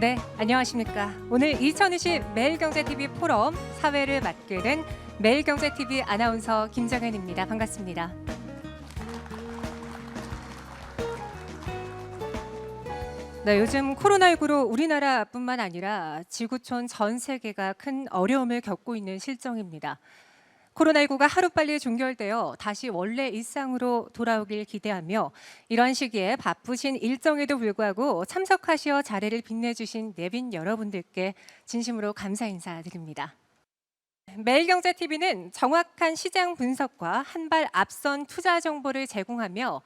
네, 안녕하십니까. 오늘 2020 매일경제TV 포럼 사회를 맡게 된 매일경제TV 아나운서 김정현입니다. 반갑습니다. 네, 요즘 코로나19로 우리나라뿐만 아니라 지구촌 전 세계가 큰 어려움을 겪고 있는 실정입니다. 코로나19가 하루빨리 종결되어 다시 원래 일상으로 돌아오길 기대하며 이런 시기에 바쁘신 일정에도 불구하고 참석하시어 자리를 빛내주신 내빈 여러분들께 진심으로 감사 인사드립니다. 매일경제TV는 정확한 시장 분석과 한 발 앞선 투자 정보를 제공하며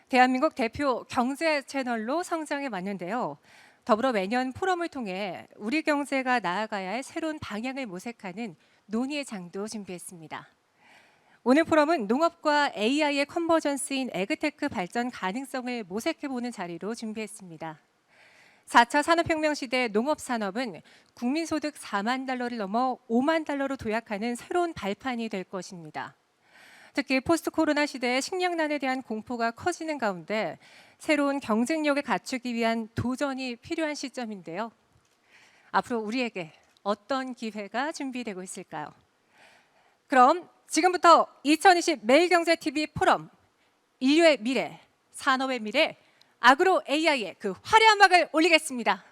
대한민국 대표 경제 채널로 성장해 왔는데요. 더불어 매년 포럼을 통해 우리 경제가 나아가야 할 새로운 방향을 모색하는 논의의 장도 준비했습니다. 오늘 포럼은 농업과 AI의 컨버전스인 에그테크 발전 가능성을 모색해보는 자리로 준비했습니다. 4차 산업혁명 시대 농업산업은 국민소득 4만 달러를 넘어 5만 달러로 도약하는 새로운 발판이 될 것입니다. 특히 포스트 코로나 시대의 식량난에 대한 공포가 커지는 가운데 새로운 경쟁력을 갖추기 위한 도전이 필요한 시점인데요. 앞으로 우리에게 어떤 기회가 준비되고 있을까요? 그럼 지금부터 2020 매일경제TV 포럼 인류의 미래, 산업의 미래, 아그로 AI의 그 화려한 막을 올리겠습니다.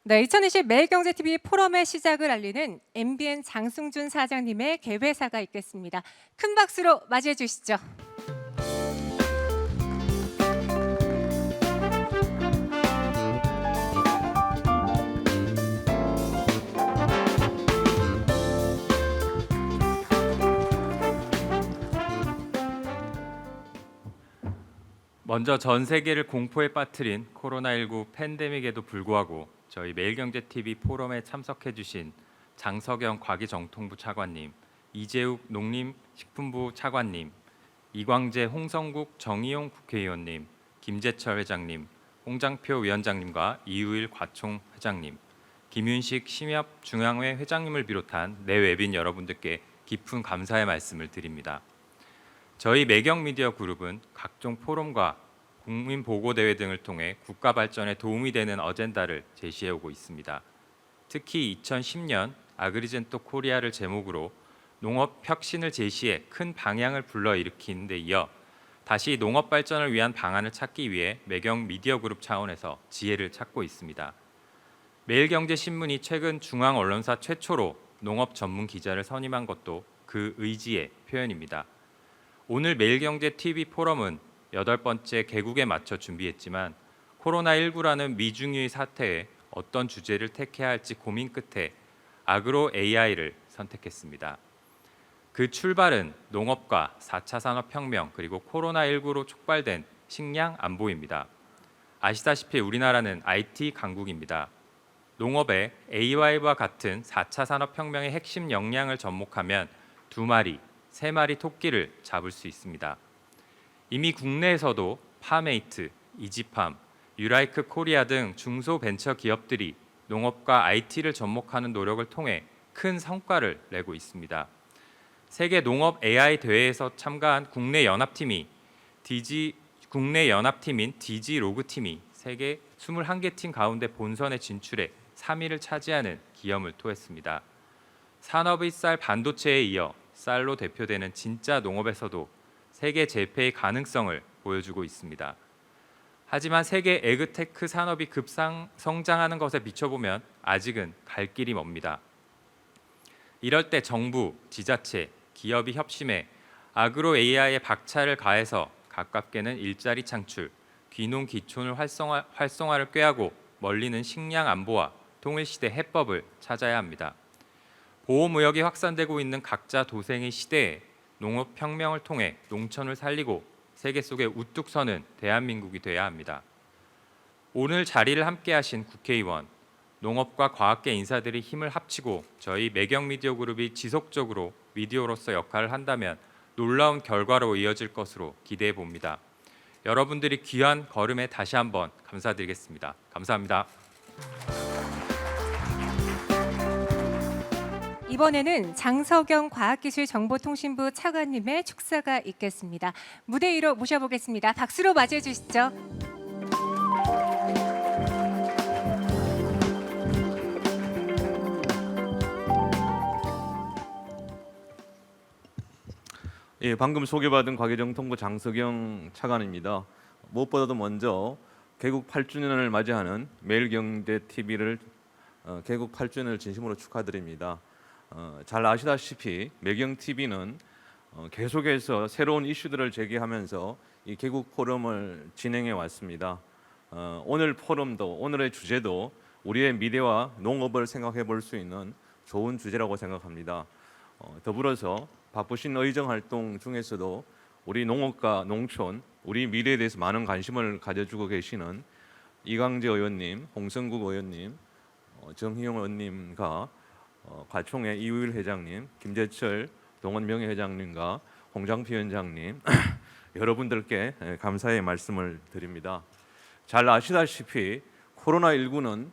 네, 2020 매일경제TV 포럼의 시작을 알리는 MBN 장승준 사장님의 개회사가 있겠습니다. 큰 박수로 맞이해 주시죠. 먼저 전 세계를 공포에 빠뜨린 코로나19 팬데믹에도 불구하고 저희 매일경제TV 포럼에 참석해 주신 장석영 과기정통부 차관님, 이재욱 농림식품부 차관님, 이광재 홍성국 정의용 국회의원님, 김재철 회장님, 홍장표 위원장님과 이우일 과총 회장님, 김윤식 심협 중앙회 회장님을 비롯한 내외빈 여러분들께 깊은 감사의 말씀을 드립니다. 저희 매경미디어그룹은 각종 포럼과 국민보고대회 등을 통해 국가 발전에 도움이 되는 어젠다를 제시해오고 있습니다. 특히 2010년 아그리젠토 코리아를 제목으로 농업 혁신을 제시해 큰 방향을 불러일으킨 데 이어 다시 농업 발전을 위한 방안을 찾기 위해 매경미디어그룹 차원에서 지혜를 찾고 있습니다. 매일경제신문이 최근 중앙언론사 최초로 농업 전문 기자를 선임한 것도 그 의지의 표현입니다. 오늘 매일경제TV 포럼은 8번째 개국에 맞춰 준비했지만 코로나19라는 미중유의 사태에 어떤 주제를 택해야 할지 고민 끝에 아그로 AI를 선택했습니다. 그 출발은 농업과 4차 산업혁명 그리고 코로나19로 촉발된 식량 안보입니다. 아시다시피 우리나라는 IT 강국입니다. 농업에 AI와 같은 4차 산업혁명의 핵심 역량을 접목하면 2마리, 3마리 토끼를 잡을 수 있습니다. 이미 국내에서도 파메이트, 이지팜, 유라이크 코리아 등 중소벤처 기업들이 농업과 IT를 접목하는 노력을 통해 큰 성과를 내고 있습니다. 세계 농업 AI 대회에서 참가한 국내 연합팀인 DG 로그팀이 세계 21개 팀 가운데 본선에 진출해 3위를 차지하는 기염을 토했습니다. 산업의 쌀 반도체에 이어 쌀로 대표되는 진짜 농업에서도 세계 재패의 가능성을 보여주고 있습니다. 하지만 세계 에그테크 산업이 급성장하는 것에 비춰보면 아직은 갈 길이 멉니다. 이럴 때 정부, 지자체, 기업이 협심해 아그로 AI에 박차를 가해서 가깝게는 일자리 창출, 귀농 귀촌을 활성화를 꾀하고 멀리는 식량 안보와 통일시대 해법을 찾아야 합니다. 보호무역이 확산되고 있는 각자 도생의 시대에 농업혁명을 통해 농촌을 살리고 세계 속에 우뚝 서는 대한민국이 돼야 합니다. 오늘 자리를 함께하신 국회의원, 농업과 과학계 인사들이 힘을 합치고 저희 매경미디어그룹이 지속적으로 미디어로서 역할을 한다면 놀라운 결과로 이어질 것으로 기대해 봅니다. 여러분들이 귀한 걸음에 다시 한번 감사드리겠습니다. 감사합니다. 이번에는 장석영 과학기술정보통신부 차관님의 축사가 있겠습니다. 무대 위로 모셔보겠습니다. 박수로 맞이해 주시죠. 예, 방금 소개받은 과기정통부 장석영 차관입니다. 무엇보다도 먼저 개국 8주년을 맞이하는 매일경제TV를 개국 8주년을 진심으로 축하드립니다. 잘 아시다시피 매경TV는 계속해서 새로운 이슈들을 제기하면서 이 개국 포럼을 진행해 왔습니다. 오늘 포럼도 오늘의 주제도 우리의 미래와 농업을 생각해 볼 수 있는 좋은 주제라고 생각합니다. 더불어서 바쁘신 의정 활동 중에서도 우리 농업과 농촌, 우리 미래에 대해서 많은 관심을 가져주고 계시는 이광재 의원님, 홍성국 의원님, 정희용 의원님과 과총회 이우일 회장님, 김재철 동원 명예회장님과 홍장피 위원장님 여러분들께 감사의 말씀을 드립니다. 잘 아시다시피 코로나19는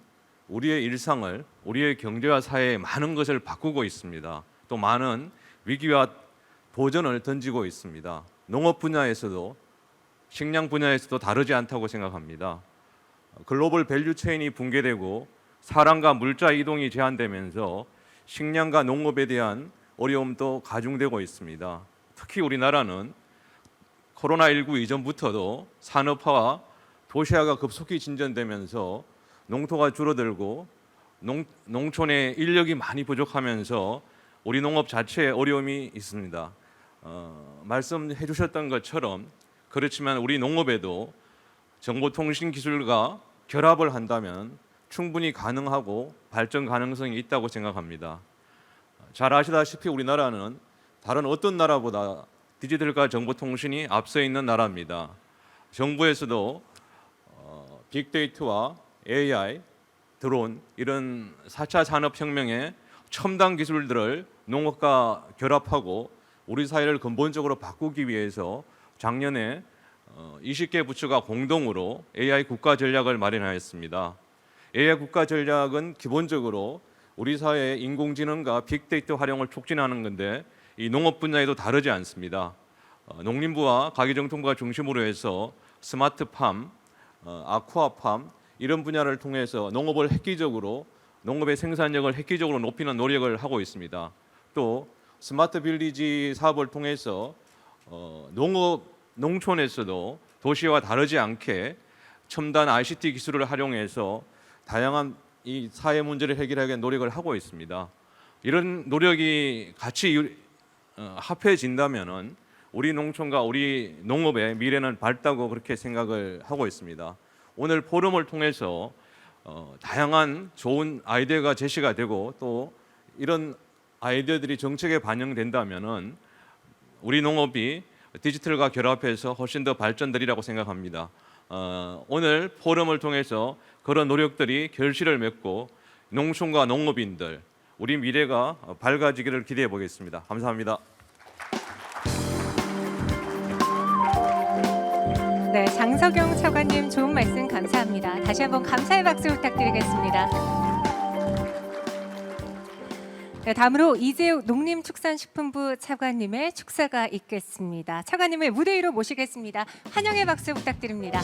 우리의 일상을, 우리의 경제와 사회의 많은 것을 바꾸고 있습니다. 또 많은 위기와 도전을 던지고 있습니다. 농업 분야에서도 식량 분야에서도 다르지 않다고 생각합니다. 글로벌 밸류 체인이 붕괴되고 사람과 물자 이동이 제한되면서 식량과 농업에 대한 어려움도 가중되고 있습니다. 특히 우리나라는 코로나19 이전부터도 산업화와 도시화가 급속히 진전되면서 농토가 줄어들고 농촌의 인력이 많이 부족하면서 우리 농업 자체에 어려움이 있습니다. 말씀해 주셨던 것처럼 그렇지만 우리 농업에도 정보통신 기술과 결합을 한다면 충분히 가능하고 발전 가능성이 있다고 생각합니다. 잘 아시다시피 우리나라는 다른 어떤 나라보다 디지털과 정보통신이 앞서 있는 나라입니다. 정부에서도 빅데이터와 AI, 드론 이런 4차 산업혁명의 첨단 기술들을 농업과 결합하고 우리 사회를 근본적으로 바꾸기 위해서 작년에 20개 부처가 공동으로 AI 국가 전략을 마련하였습니다. AI 국가 전략은 기본적으로 우리 사회의 인공지능과 빅데이터 활용을 촉진하는 건데 이 농업 분야에도 다르지 않습니다. 농림부와 과기정통부가 중심으로 해서 스마트팜, 아쿠아팜 이런 분야를 통해서 농업을 획기적으로 농업의 생산력을 획기적으로 높이는 노력을 하고 있습니다. 또 스마트 빌리지 사업을 통해서 농촌에서도 도시와 다르지 않게 첨단 ICT 기술을 활용해서 다양한 이 사회 문제를 해결하기 위해 노력을 하고 있습니다. 이런 노력이 같이 합해진다면은 우리 농촌과 우리 농업의 미래는 밝다고 그렇게 생각을 하고 있습니다. 오늘 포럼을 통해서 다양한 좋은 아이디어가 제시가 되고 또 이런 아이디어들이 정책에 반영된다면은 우리 농업이 디지털과 결합해서 훨씬 더 발전되리라고 생각합니다. 오늘 포럼을 통해서 그런 노력들이 결실을 맺고 농촌과 농업인들 우리 미래가 밝아지기를 기대해 보겠습니다. 감사합니다. 네, 장석영 차관님 좋은 말씀 감사합니다. 다시 한번 감사의 박수 부탁드리겠습니다. 네, 다음으로 이재욱 농림축산식품부 차관님의 축사가 있겠습니다. 차관님을 무대 위로 모시겠습니다. 환영의 박수 부탁드립니다.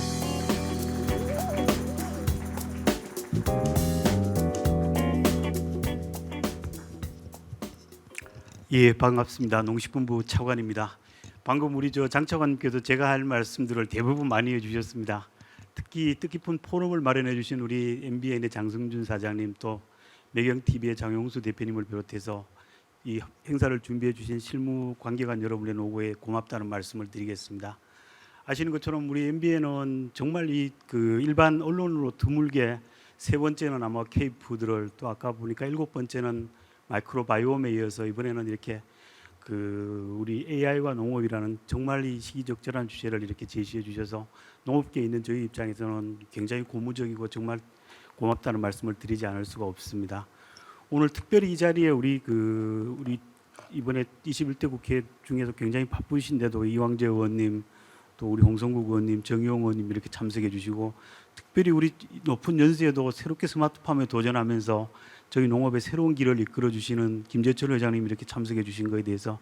예, 반갑습니다. 농식품부 차관입니다. 방금 우리 장 차관님께서 제가 할 말씀들을 대부분 많이 해주셨습니다. 특히 뜻깊은 포럼을 마련해 주신 우리 MBN의 장성준 사장님 또 매경TV의 장용수 대표님을 비롯해서 이 행사를 준비해 주신 실무 관계관 여러분의 노고에 고맙다는 말씀을 드리겠습니다. 아시는 것처럼 우리 MBN은 정말 일반 언론으로 드물게 세 번째는 아마 K푸드를 또 아까 보니까 7번째는 마이크로바이옴에 이어서 이번에는 이렇게 우리 AI와 농업이라는 정말 이 시기적절한 주제를 이렇게 제시해 주셔서 농업계에 있는 저희 입장에서는 굉장히 고무적이고 정말 고맙다는 말씀을 드리지 않을 수가 없습니다. 오늘 특별히 이 자리에 우리 이번에 21대 국회 중에서 굉장히 바쁘신데도 이광재 의원님 또 우리 홍성국 의원님, 정의용 의원님 이렇게 참석해 주시고 특별히 우리 높은 연세에도 새롭게 스마트팜에 도전하면서 저희 농업의 새로운 길을 이끌어 주시는 김재철 회장님 이렇게 참석해 주신 것에 대해서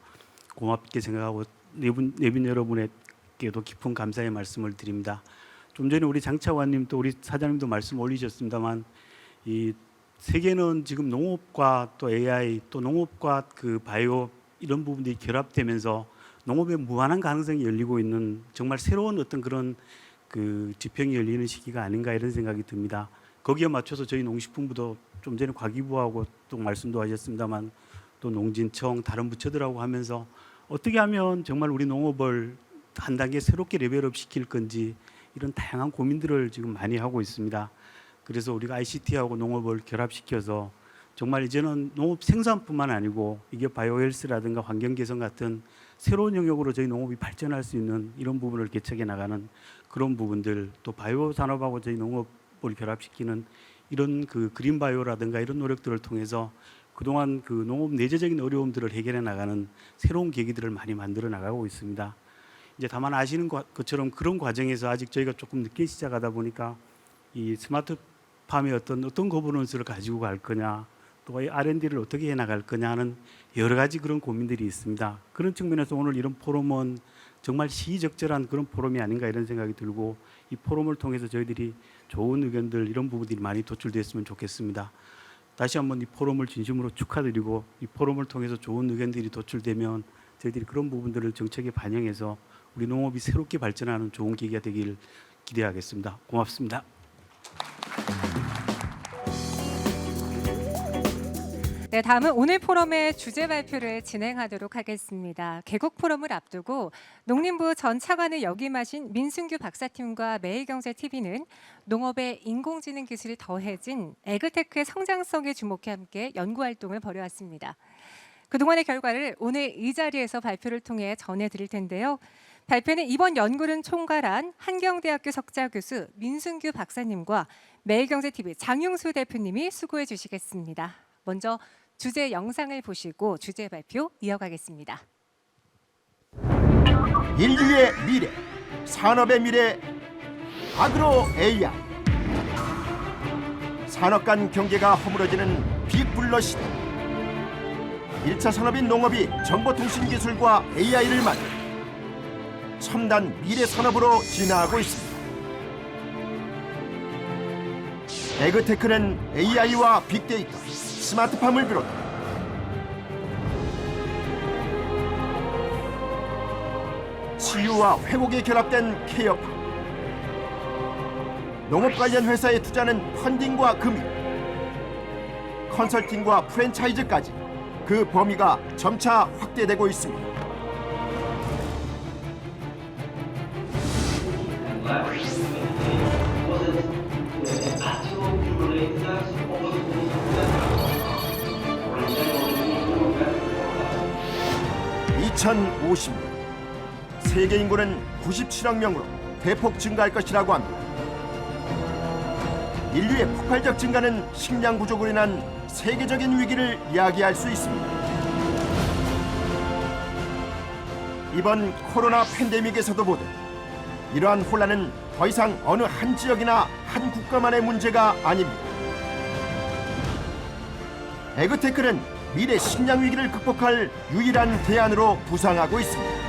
고맙게 생각하고 내빈 여러분에게도 깊은 감사의 말씀을 드립니다. 좀 전에 우리 장 차관님 또 우리 사장님도 말씀 올리셨습니다만 이 세계는 지금 농업과 또 AI 또 농업과 그 바이오 이런 부분들이 결합되면서 농업에 무한한 가능성이 열리고 있는 정말 새로운 어떤 그런 그 지평이 열리는 시기가 아닌가 이런 생각이 듭니다. 거기에 맞춰서 저희 농식품부도 좀 전에 과기부하고 또 말씀도 하셨습니다만 또 농진청 다른 부처들하고 하면서 어떻게 하면 정말 우리 농업을 한 단계 새롭게 레벨업 시킬 건지 이런 다양한 고민들을 지금 많이 하고 있습니다. 그래서 우리가 ICT하고 농업을 결합시켜서 정말 이제는 농업 생산뿐만 아니고 이게 바이오헬스라든가 환경 개선 같은 새로운 영역으로 저희 농업이 발전할 수 있는 이런 부분을 개척해 나가는 그런 부분들 또 바이오 산업하고 저희 농업을 결합시키는 이런 그 그린 바이오라든가 이런 노력들을 통해서 그동안 그 농업 내재적인 어려움들을 해결해 나가는 새로운 계기들을 많이 만들어 나가고 있습니다. 이제 다만 아시는 것처럼 그런 과정에서 아직 저희가 조금 늦게 시작하다 보니까 이 스마트팜의 어떤 거버넌스를 가지고 갈 거냐 또 R&D를 어떻게 해 나갈 거냐 하는 여러 가지 그런 고민들이 있습니다. 그런 측면에서 오늘 이런 포럼은 정말 시의적절한 그런 포럼이 아닌가 이런 생각이 들고 이 포럼을 통해서 저희들이 좋은 의견들 이런 부분들이 많이 도출됐으면 좋겠습니다. 다시 한번 이 포럼을 진심으로 축하드리고 이 포럼을 통해서 좋은 의견들이 도출되면 저희들이 그런 부분들을 정책에 반영해서 우리 농업이 새롭게 발전하는 좋은 계기가 되길 기대하겠습니다. 고맙습니다. 네, 다음은 오늘 포럼의 주제 발표를 진행하도록 하겠습니다. 개국 포럼을 앞두고 농림부 전 차관을 역임하신 민승규 박사팀과 매일경제TV는 농업의 인공지능 기술이 더해진 에그테크의 성장성에 주목해 함께 연구활동을 벌여왔습니다. 그동안의 결과를 오늘 이 자리에서 발표를 통해 전해드릴 텐데요. 발표는 이번 연구를 총괄한 한경대학교 석좌교수 민승규 박사님과 매일경제TV 장용수 대표님이 수고해 주시겠습니다. 먼저 주제 영상을 보시고 주제 발표 이어가겠습니다. 인류의 미래, 산업의 미래, 아그로 AI. 산업 간 경계가 허물어지는 빅블러 시대. 1차 산업인 농업이 정보통신 기술과 AI를 만나 첨단 미래 산업으로 진화하고 있습니다. 에그테크는 AI와 빅데이터, 스마트팜을 비롯 치유와 회복이 결합된 케어팜, 농업 관련 회사에 투자하는 펀딩과 금융, 컨설팅과 프랜차이즈까지 그 범위가 점차 확대되고 있습니다. (2050년) 세계 인구는 97억 명으로 대폭 증가할 것이라고 합니다. 인류의 폭발적 증가는 식량 부족으로 인한 세계적인 위기를 야기할 수 있습니다. 이번 코로나 팬데믹에서도 보듯 이러한 혼란은 더 이상 어느 한 지역이나 한 국가만의 문제가 아닙니다. 에그테크는 미래 식량 위기를 극복할 유일한 대안으로 부상하고 있습니다.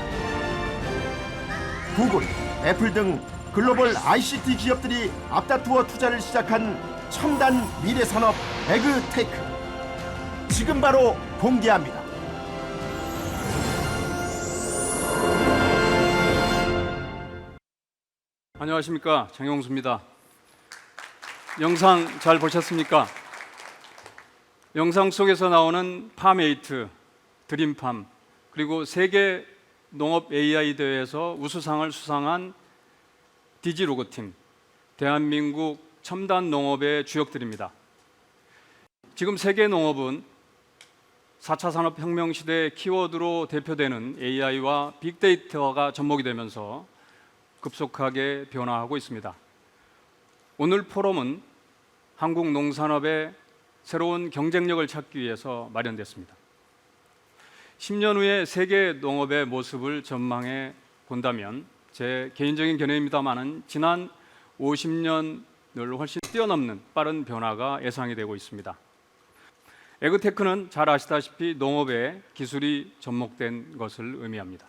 구글, 애플 등 글로벌 ICT 기업들이 앞다투어 투자를 시작한 첨단 미래 산업 에그테크. 지금 바로 공개합니다. 안녕하십니까, 장용수입니다. 영상 잘 보셨습니까? 영상 속에서 나오는 팜에이트, 드림팜, 그리고 세계 농업 AI 대회에서 우수상을 수상한 디지로그팀, 대한민국 첨단 농업의 주역들입니다. 지금 세계 농업은 4차 산업혁명 시대의 키워드로 대표되는 AI와 빅데이터가 접목이 되면서 급속하게 변화하고 있습니다. 오늘 포럼은 한국 농산업의 새로운 경쟁력을 찾기 위해서 마련됐습니다. 10년 후의 세계 농업의 모습을 전망해 본다면 제 개인적인 견해입니다마는 지난 50년을 훨씬 뛰어넘는 빠른 변화가 예상이 되고 있습니다. 에그테크는 잘 아시다시피 농업에 기술이 접목된 것을 의미합니다.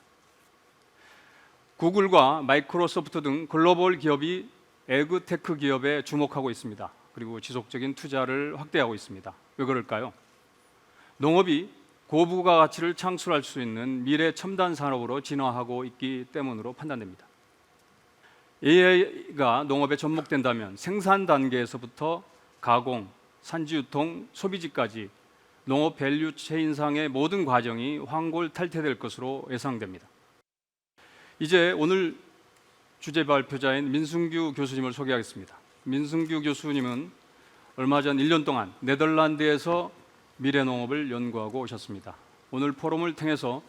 구글과 마이크로소프트 등 글로벌 기업이 에그테크 기업에 주목하고 있습니다. 그리고 지속적인 투자를 확대하고 있습니다. 왜 그럴까요? 농업이 고부가 가치를 창출할 수 있는 미래 첨단 산업으로 진화하고 있기 때문으로 판단됩니다. AI가 농업에 접목된다면 생산 단계에서부터 가공, 산지 유통, 소비지까지 농업 밸류 체인상의 모든 과정이 환골탈태될 것으로 예상됩니다. 이제 오늘 주제 발표자인 민승규 교수님을 소개하겠습니다. 민승규 교수님은 얼마 전 1년 동안 네덜란드에서 미래 농업을 연구하고 오셨습니다. 오늘 포럼을 통해서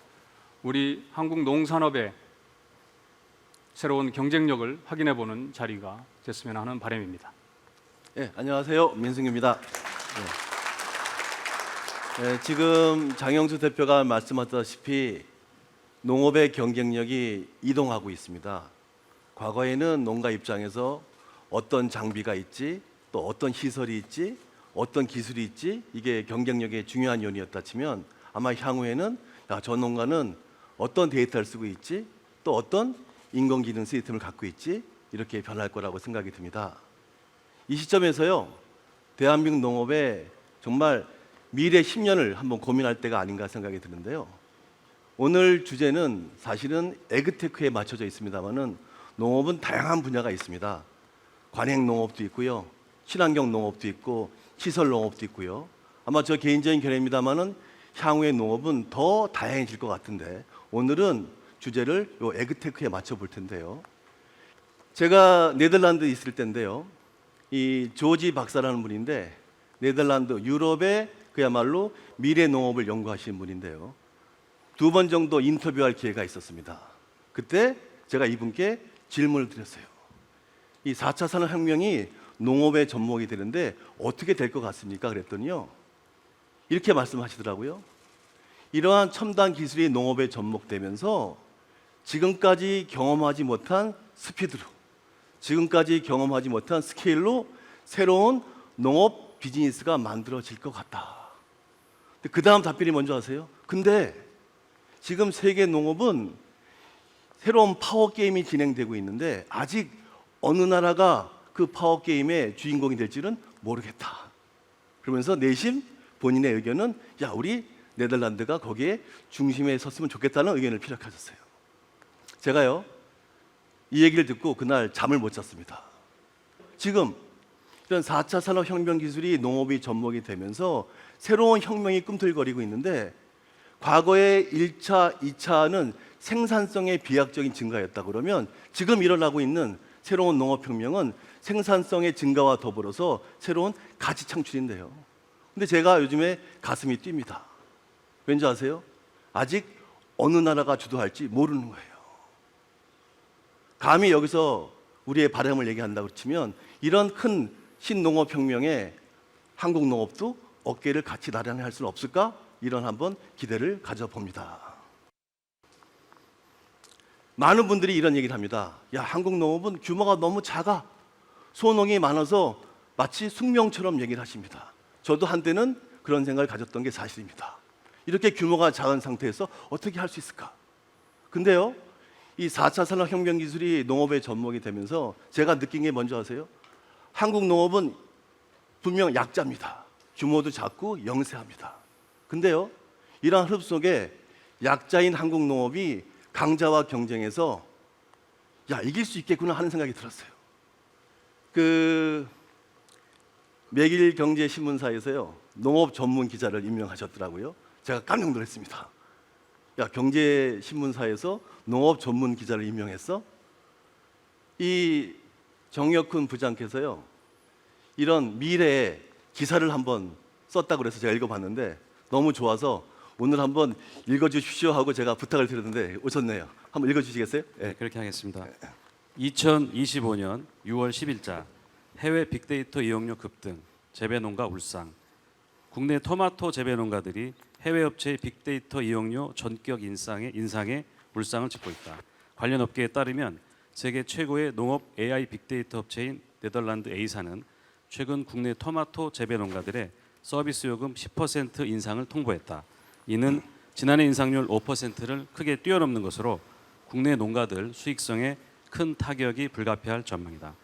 우리 한국 농산업의 새로운 경쟁력을 확인해 보는 자리가 됐으면 하는 바람입니다. 네, 안녕하세요. 민승규입니다. 지금 장영수 대표가 말씀하셨다시피 농업의 경쟁력이 이동하고 있습니다. 과거에는 농가 입장에서 어떤 장비가 있지, 또 어떤 시설이 있지, 어떤 기술이 있지, 이게 경쟁력의 중요한 요인이었다 치면 아마 향후에는 저 농가는 어떤 데이터를 쓰고 있지, 또 어떤 인공지능 시스템을 갖고 있지, 이렇게 변할 거라고 생각이 듭니다. 이 시점에서요, 대한민국 농업의 정말 미래 10년을 한번 고민할 때가 아닌가 생각이 드는데요. 오늘 주제는 사실은 에그테크에 맞춰져 있습니다만은 농업은 다양한 분야가 있습니다. 관행 농업도 있고요, 친환경 농업도 있고, 시설 농업도 있고요. 아마 저 개인적인 견해입니다만은 향후의 농업은 더 다양해질 것 같은데 오늘은 주제를 요 에그테크에 맞춰 볼 텐데요. 제가 네덜란드에 있을 때인데요. 이 조지 박사라는 분인데 네덜란드 유럽의 그야말로 미래 농업을 연구하시는 분인데요. 2번 정도 인터뷰할 기회가 있었습니다. 그때 제가 이분께 질문을 드렸어요. 이 4차 산업혁명이 농업에 접목이 되는데 어떻게 될 것 같습니까? 그랬더니요, 이렇게 말씀하시더라고요. 이러한 첨단 기술이 농업에 접목되면서 지금까지 경험하지 못한 스피드로, 지금까지 경험하지 못한 스케일로 새로운 농업 비즈니스가 만들어질 것 같다. 그 다음 답변이 뭔지 아세요? 근데 지금 세계 농업은 새로운 파워 게임이 진행되고 있는데 아직 어느 나라가 그 파워 게임의 주인공이 될지는 모르겠다. 그러면서 내심 본인의 의견은 우리 네덜란드가 거기에 중심에 섰으면 좋겠다는 의견을 피력하셨어요. 제가요, 이 얘기를 듣고 그날 잠을 못 잤습니다. 지금 이런 4차 산업혁명 기술이 농업이 접목이 되면서 새로운 혁명이 꿈틀거리고 있는데 과거에 1차, 2차는 생산성의 비약적인 증가였다 그러면 지금 일어나고 있는 새로운 농업혁명은 생산성의 증가와 더불어서 새로운 가치 창출인데요. 근데 제가 요즘에 가슴이 뜁니다. 왠지 아세요? 아직 어느 나라가 주도할지 모르는 거예요. 감히 여기서 우리의 바람을 얘기한다고 치면 이런 큰 신농업혁명에 한국 농업도 어깨를 같이 나란히 할 수는 없을까? 이런 한번 기대를 가져봅니다. 많은 분들이 이런 얘기를 합니다. 한국 농업은 규모가 너무 작아. 소농이 많아서 마치 숙명처럼 얘기를 하십니다. 저도 한때는 그런 생각을 가졌던 게 사실입니다. 이렇게 규모가 작은 상태에서 어떻게 할 수 있을까? 근데요, 이 4차 산업혁명 기술이 농업에 접목이 되면서 제가 느낀 게 뭔지 아세요? 한국 농업은 분명 약자입니다. 규모도 작고 영세합니다. 근데요, 이러한 흐름 속에 약자인 한국 농업이 강자와 경쟁해서 이길 수 있겠구나 하는 생각이 들었어요. 매일경제신문사에서요, 농업 전문 기자를 임명하셨더라고요. 제가 깜짝 놀랐습니다. 경제신문사에서 농업 전문 기자를 임명했어? 이 정혁훈 부장께서요, 이런 미래의 기사를 한번 썼다고 그래서 제가 읽어봤는데 너무 좋아서 오늘 한번 읽어주십시오 하고 제가 부탁을 드렸는데 오셨네요. 한번 읽어주시겠어요? 네, 그렇게 하겠습니다. 2025년 6월 10일자 해외 빅데이터 이용료 급등, 재배농가 울상. 국내 토마토 재배농가들이 해외 업체의 빅데이터 이용료 전격 인상에 울상을 찍고 있다. 관련 업계에 따르면 세계 최고의 농업 AI 빅데이터 업체인 네덜란드 A사는 최근 국내 토마토 재배농가들의 서비스 요금 10% 인상을 통보했다. 이는 지난해 인상률 5%를 크게 뛰어넘는 것으로 국내 농가들 수익성에 큰 타격이 불가피할 전망이다.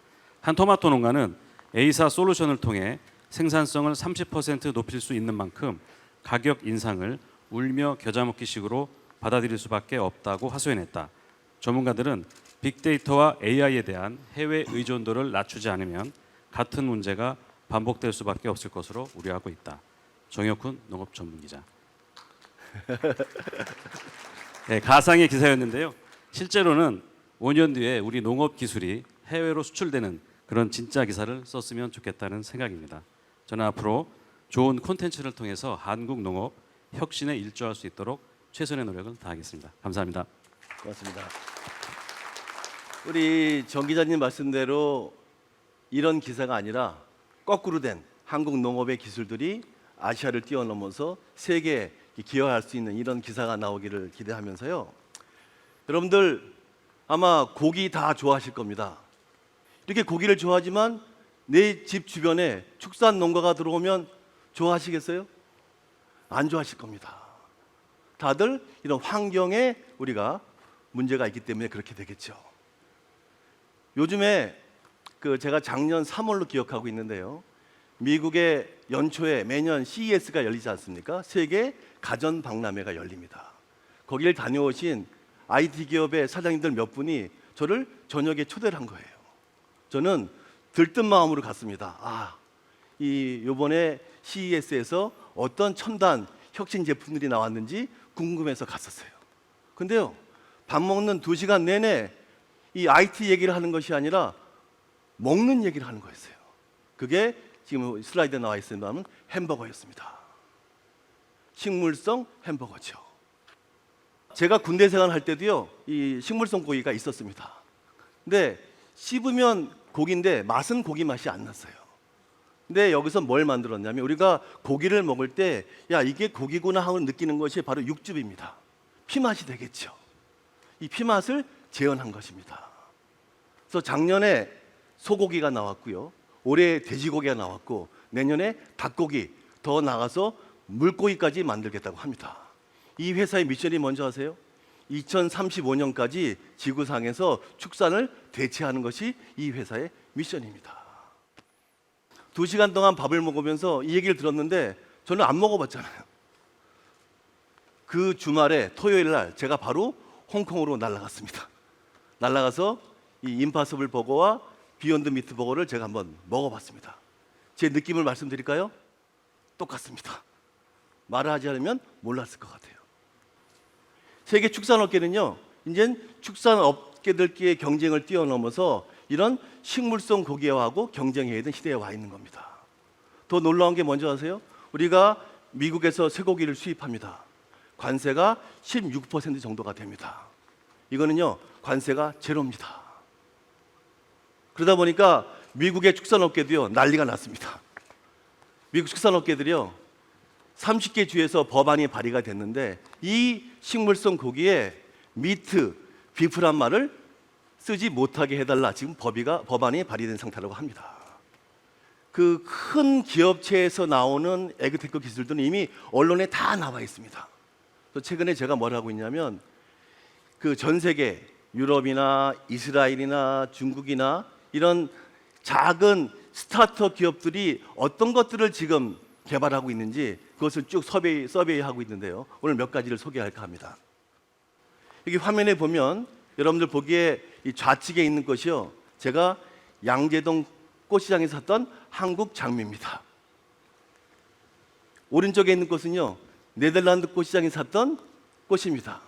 한 토마토 농가는 A사 솔루션을 통해 생산성을 30% 높일 수 있는 만큼 가격 인상을 울며 겨자 먹기식으로 받아들일 수밖에 없다고 하소연했다. 전문가들은 빅데이터와 AI에 대한 해외 의존도를 낮추지 않으면 같은 문제가 반복될 수밖에 없을 것으로 우려하고 있다. 정혁훈 농업 전문기자. 네, 가상의 기사였는데요. 실제로는 5년 뒤에 우리 농업 기술이 해외로 수출되는 그런 진짜 기사를 썼으면 좋겠다는 생각입니다. 저는 앞으로 좋은 콘텐츠를 통해서 한국 농업 혁신에 일조할 수 있도록 최선의 노력을 다하겠습니다. 감사합니다. 고맙습니다. 우리 정 기자님 말씀대로 이런 기사가 아니라 거꾸로 된 한국 농업의 기술들이 아시아를 뛰어넘어서 세계에 기여할 수 있는 이런 기사가 나오기를 기대하면서요. 여러분들 아마 고기 다 좋아하실 겁니다. 이렇게 고기를 좋아하지만 내 집 주변에 축산 농가가 들어오면 좋아하시겠어요? 안 좋아하실 겁니다. 다들 이런 환경에 우리가 문제가 있기 때문에 그렇게 되겠죠. 요즘에 제가 작년 3월로 기억하고 있는데요. 미국의 연초에 매년 CES가 열리지 않습니까? 세계 가전 박람회가 열립니다. 거기를 다녀오신 IT 기업의 사장님들 몇 분이 저를 저녁에 초대를 한 거예요. 저는 들뜬 마음으로 갔습니다. 이번에 CES에서 어떤 첨단 혁신 제품들이 나왔는지 궁금해서 갔었어요. 근데요, 밥 먹는 2시간 내내 이 IT 얘기를 하는 것이 아니라 먹는 얘기를 하는 거였어요. 그게 지금 슬라이드에 나와 있습니다만 햄버거였습니다. 식물성 햄버거죠. 제가 군대 생활할 때도요, 이 식물성 고기가 있었습니다. 근데 씹으면 고기인데 맛은 고기 맛이 안 났어요. 근데 여기서 뭘 만들었냐면 우리가 고기를 먹을 때 야 이게 고기구나 하고 느끼는 것이 바로 육즙입니다. 피맛이 되겠죠. 이 피맛을 재현한 것입니다. 그래서 작년에 소고기가 나왔고요. 올해 돼지고기가 나왔고 내년에 닭고기, 더 나가서 물고기까지 만들겠다고 합니다. 이 회사의 미션이 뭔지 아세요? 2035년까지 지구상에서 축산을 대체하는 것이 이 회사의 미션입니다. 2시간 동안 밥을 먹으면서 이 얘기를 들었는데 저는 안 먹어봤잖아요. 그 주말에 토요일 날 제가 바로 홍콩으로 날아갔습니다. 날아가서 이 임파서블 버거와 비욘드 미트 버거를 제가 한번 먹어봤습니다. 제 느낌을 말씀드릴까요? 똑같습니다. 말을 하지 않으면 몰랐을 것 같아요. 세계 축산업계는요, 이젠 축산업계들끼리의 경쟁을 뛰어넘어서 이런 식물성 고기와하고 경쟁해야 되는 시대에 와 있는 겁니다. 더 놀라운 게 뭔지 아세요? 우리가 미국에서 쇠고기를 수입합니다. 관세가 16% 정도가 됩니다. 이거는요, 관세가 제로입니다. 그러다 보니까 미국의 축산업계도요, 난리가 났습니다. 미국 축산업계들이요, 30개 주에서 법안이 발의가 됐는데 이 식물성 고기에 미트, 비프란 말을 쓰지 못하게 해달라. 지금 법안이 발의된 상태라고 합니다. 그 큰 기업체에서 나오는 에그테크 기술들은 이미 언론에 다 나와 있습니다. 그래서 최근에 제가 뭘 하고 있냐면 그 전 세계 유럽이나 이스라엘이나 중국이나 이런 작은 스타트업 기업들이 어떤 것들을 지금 개발하고 있는지 그것을 쭉 서베이하고 있는데요. 오늘 몇 가지를 소개할까 합니다. 여기 화면에 보면 여러분들 보기에 이 좌측에 있는 것이요, 제가 양재동 꽃시장에서 샀던 한국 장미입니다. 오른쪽에 있는 꽃은요, 네덜란드 꽃시장에서 샀던 꽃입니다.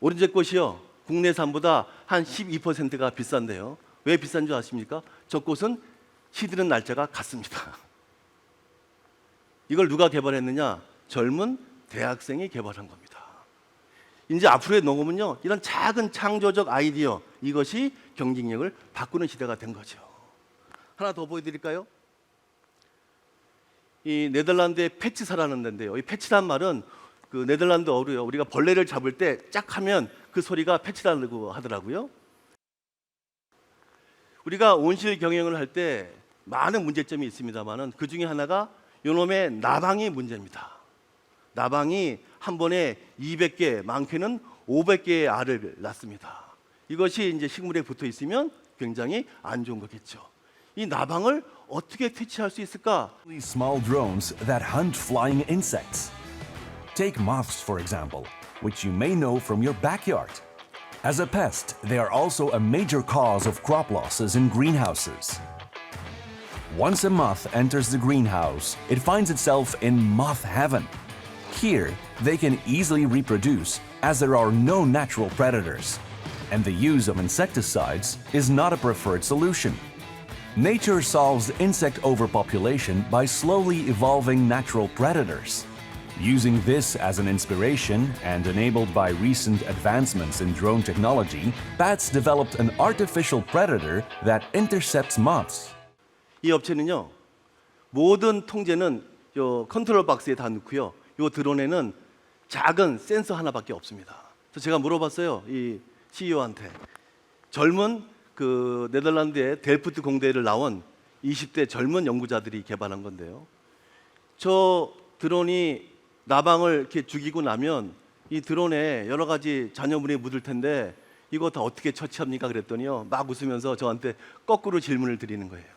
오른쪽 꽃이요, 국내산보다 한 12%가 비싼데요. 왜 비싼 줄 아십니까? 저 꽃은 시드는 날짜가 같습니다. 이걸 누가 개발했느냐? 젊은 대학생이 개발한 겁니다. 이제 앞으로의 농업은요, 이런 작은 창조적 아이디어, 이것이 경쟁력을 바꾸는 시대가 된 거죠. 하나 더 보여드릴까요? 이 네덜란드의 패치사라는 데인데요. 이 패치란 말은 그 네덜란드어로요, 우리가 벌레를 잡을 때 짝 하면 그 소리가 패치라고 하더라고요. 우리가 온실 경영을 할 때 많은 문제점이 있습니다만은 그 중에 하나가 요놈의 나방이 문제입니다. 나방이 한 번에 200개, 많게는 500개의 알을 낳습니다. 이것이 이제 식물에 붙어 있으면 굉장히 안 좋은 거겠죠. 이 나방을 어떻게 퇴치할 수 있을까? Small drones that hunt flying insects. Take moths, for example, which you may know from your backyard. As a pest, they are also a major cause of crop losses in greenhouses. Once a moth enters the greenhouse, it finds itself in moth heaven. Here, they can easily reproduce as there are no natural predators, and the use of insecticides is not a preferred solution. Nature solves insect overpopulation by slowly evolving natural predators. Using this as an inspiration and enabled by recent advancements in drone technology, bats developed an artificial predator that intercepts moths. 이 업체는요, 모든 통제는 요 컨트롤 박스에 다 넣고요. 요 드론에는 작은 센서 하나밖에 없습니다. 그래서 제가 물어봤어요, 이 CEO한테. 젊은 그 네덜란드의 델프트 공대를 나온 20대 젊은 연구자들이 개발한 건데요. 저 드론이 나방을 이렇게 죽이고 나면 이 드론에 여러 가지 잔여물이 묻을 텐데 이거 다 어떻게 처치합니까? 그랬더니요, 막 웃으면서 저한테 거꾸로 질문을 드리는 거예요.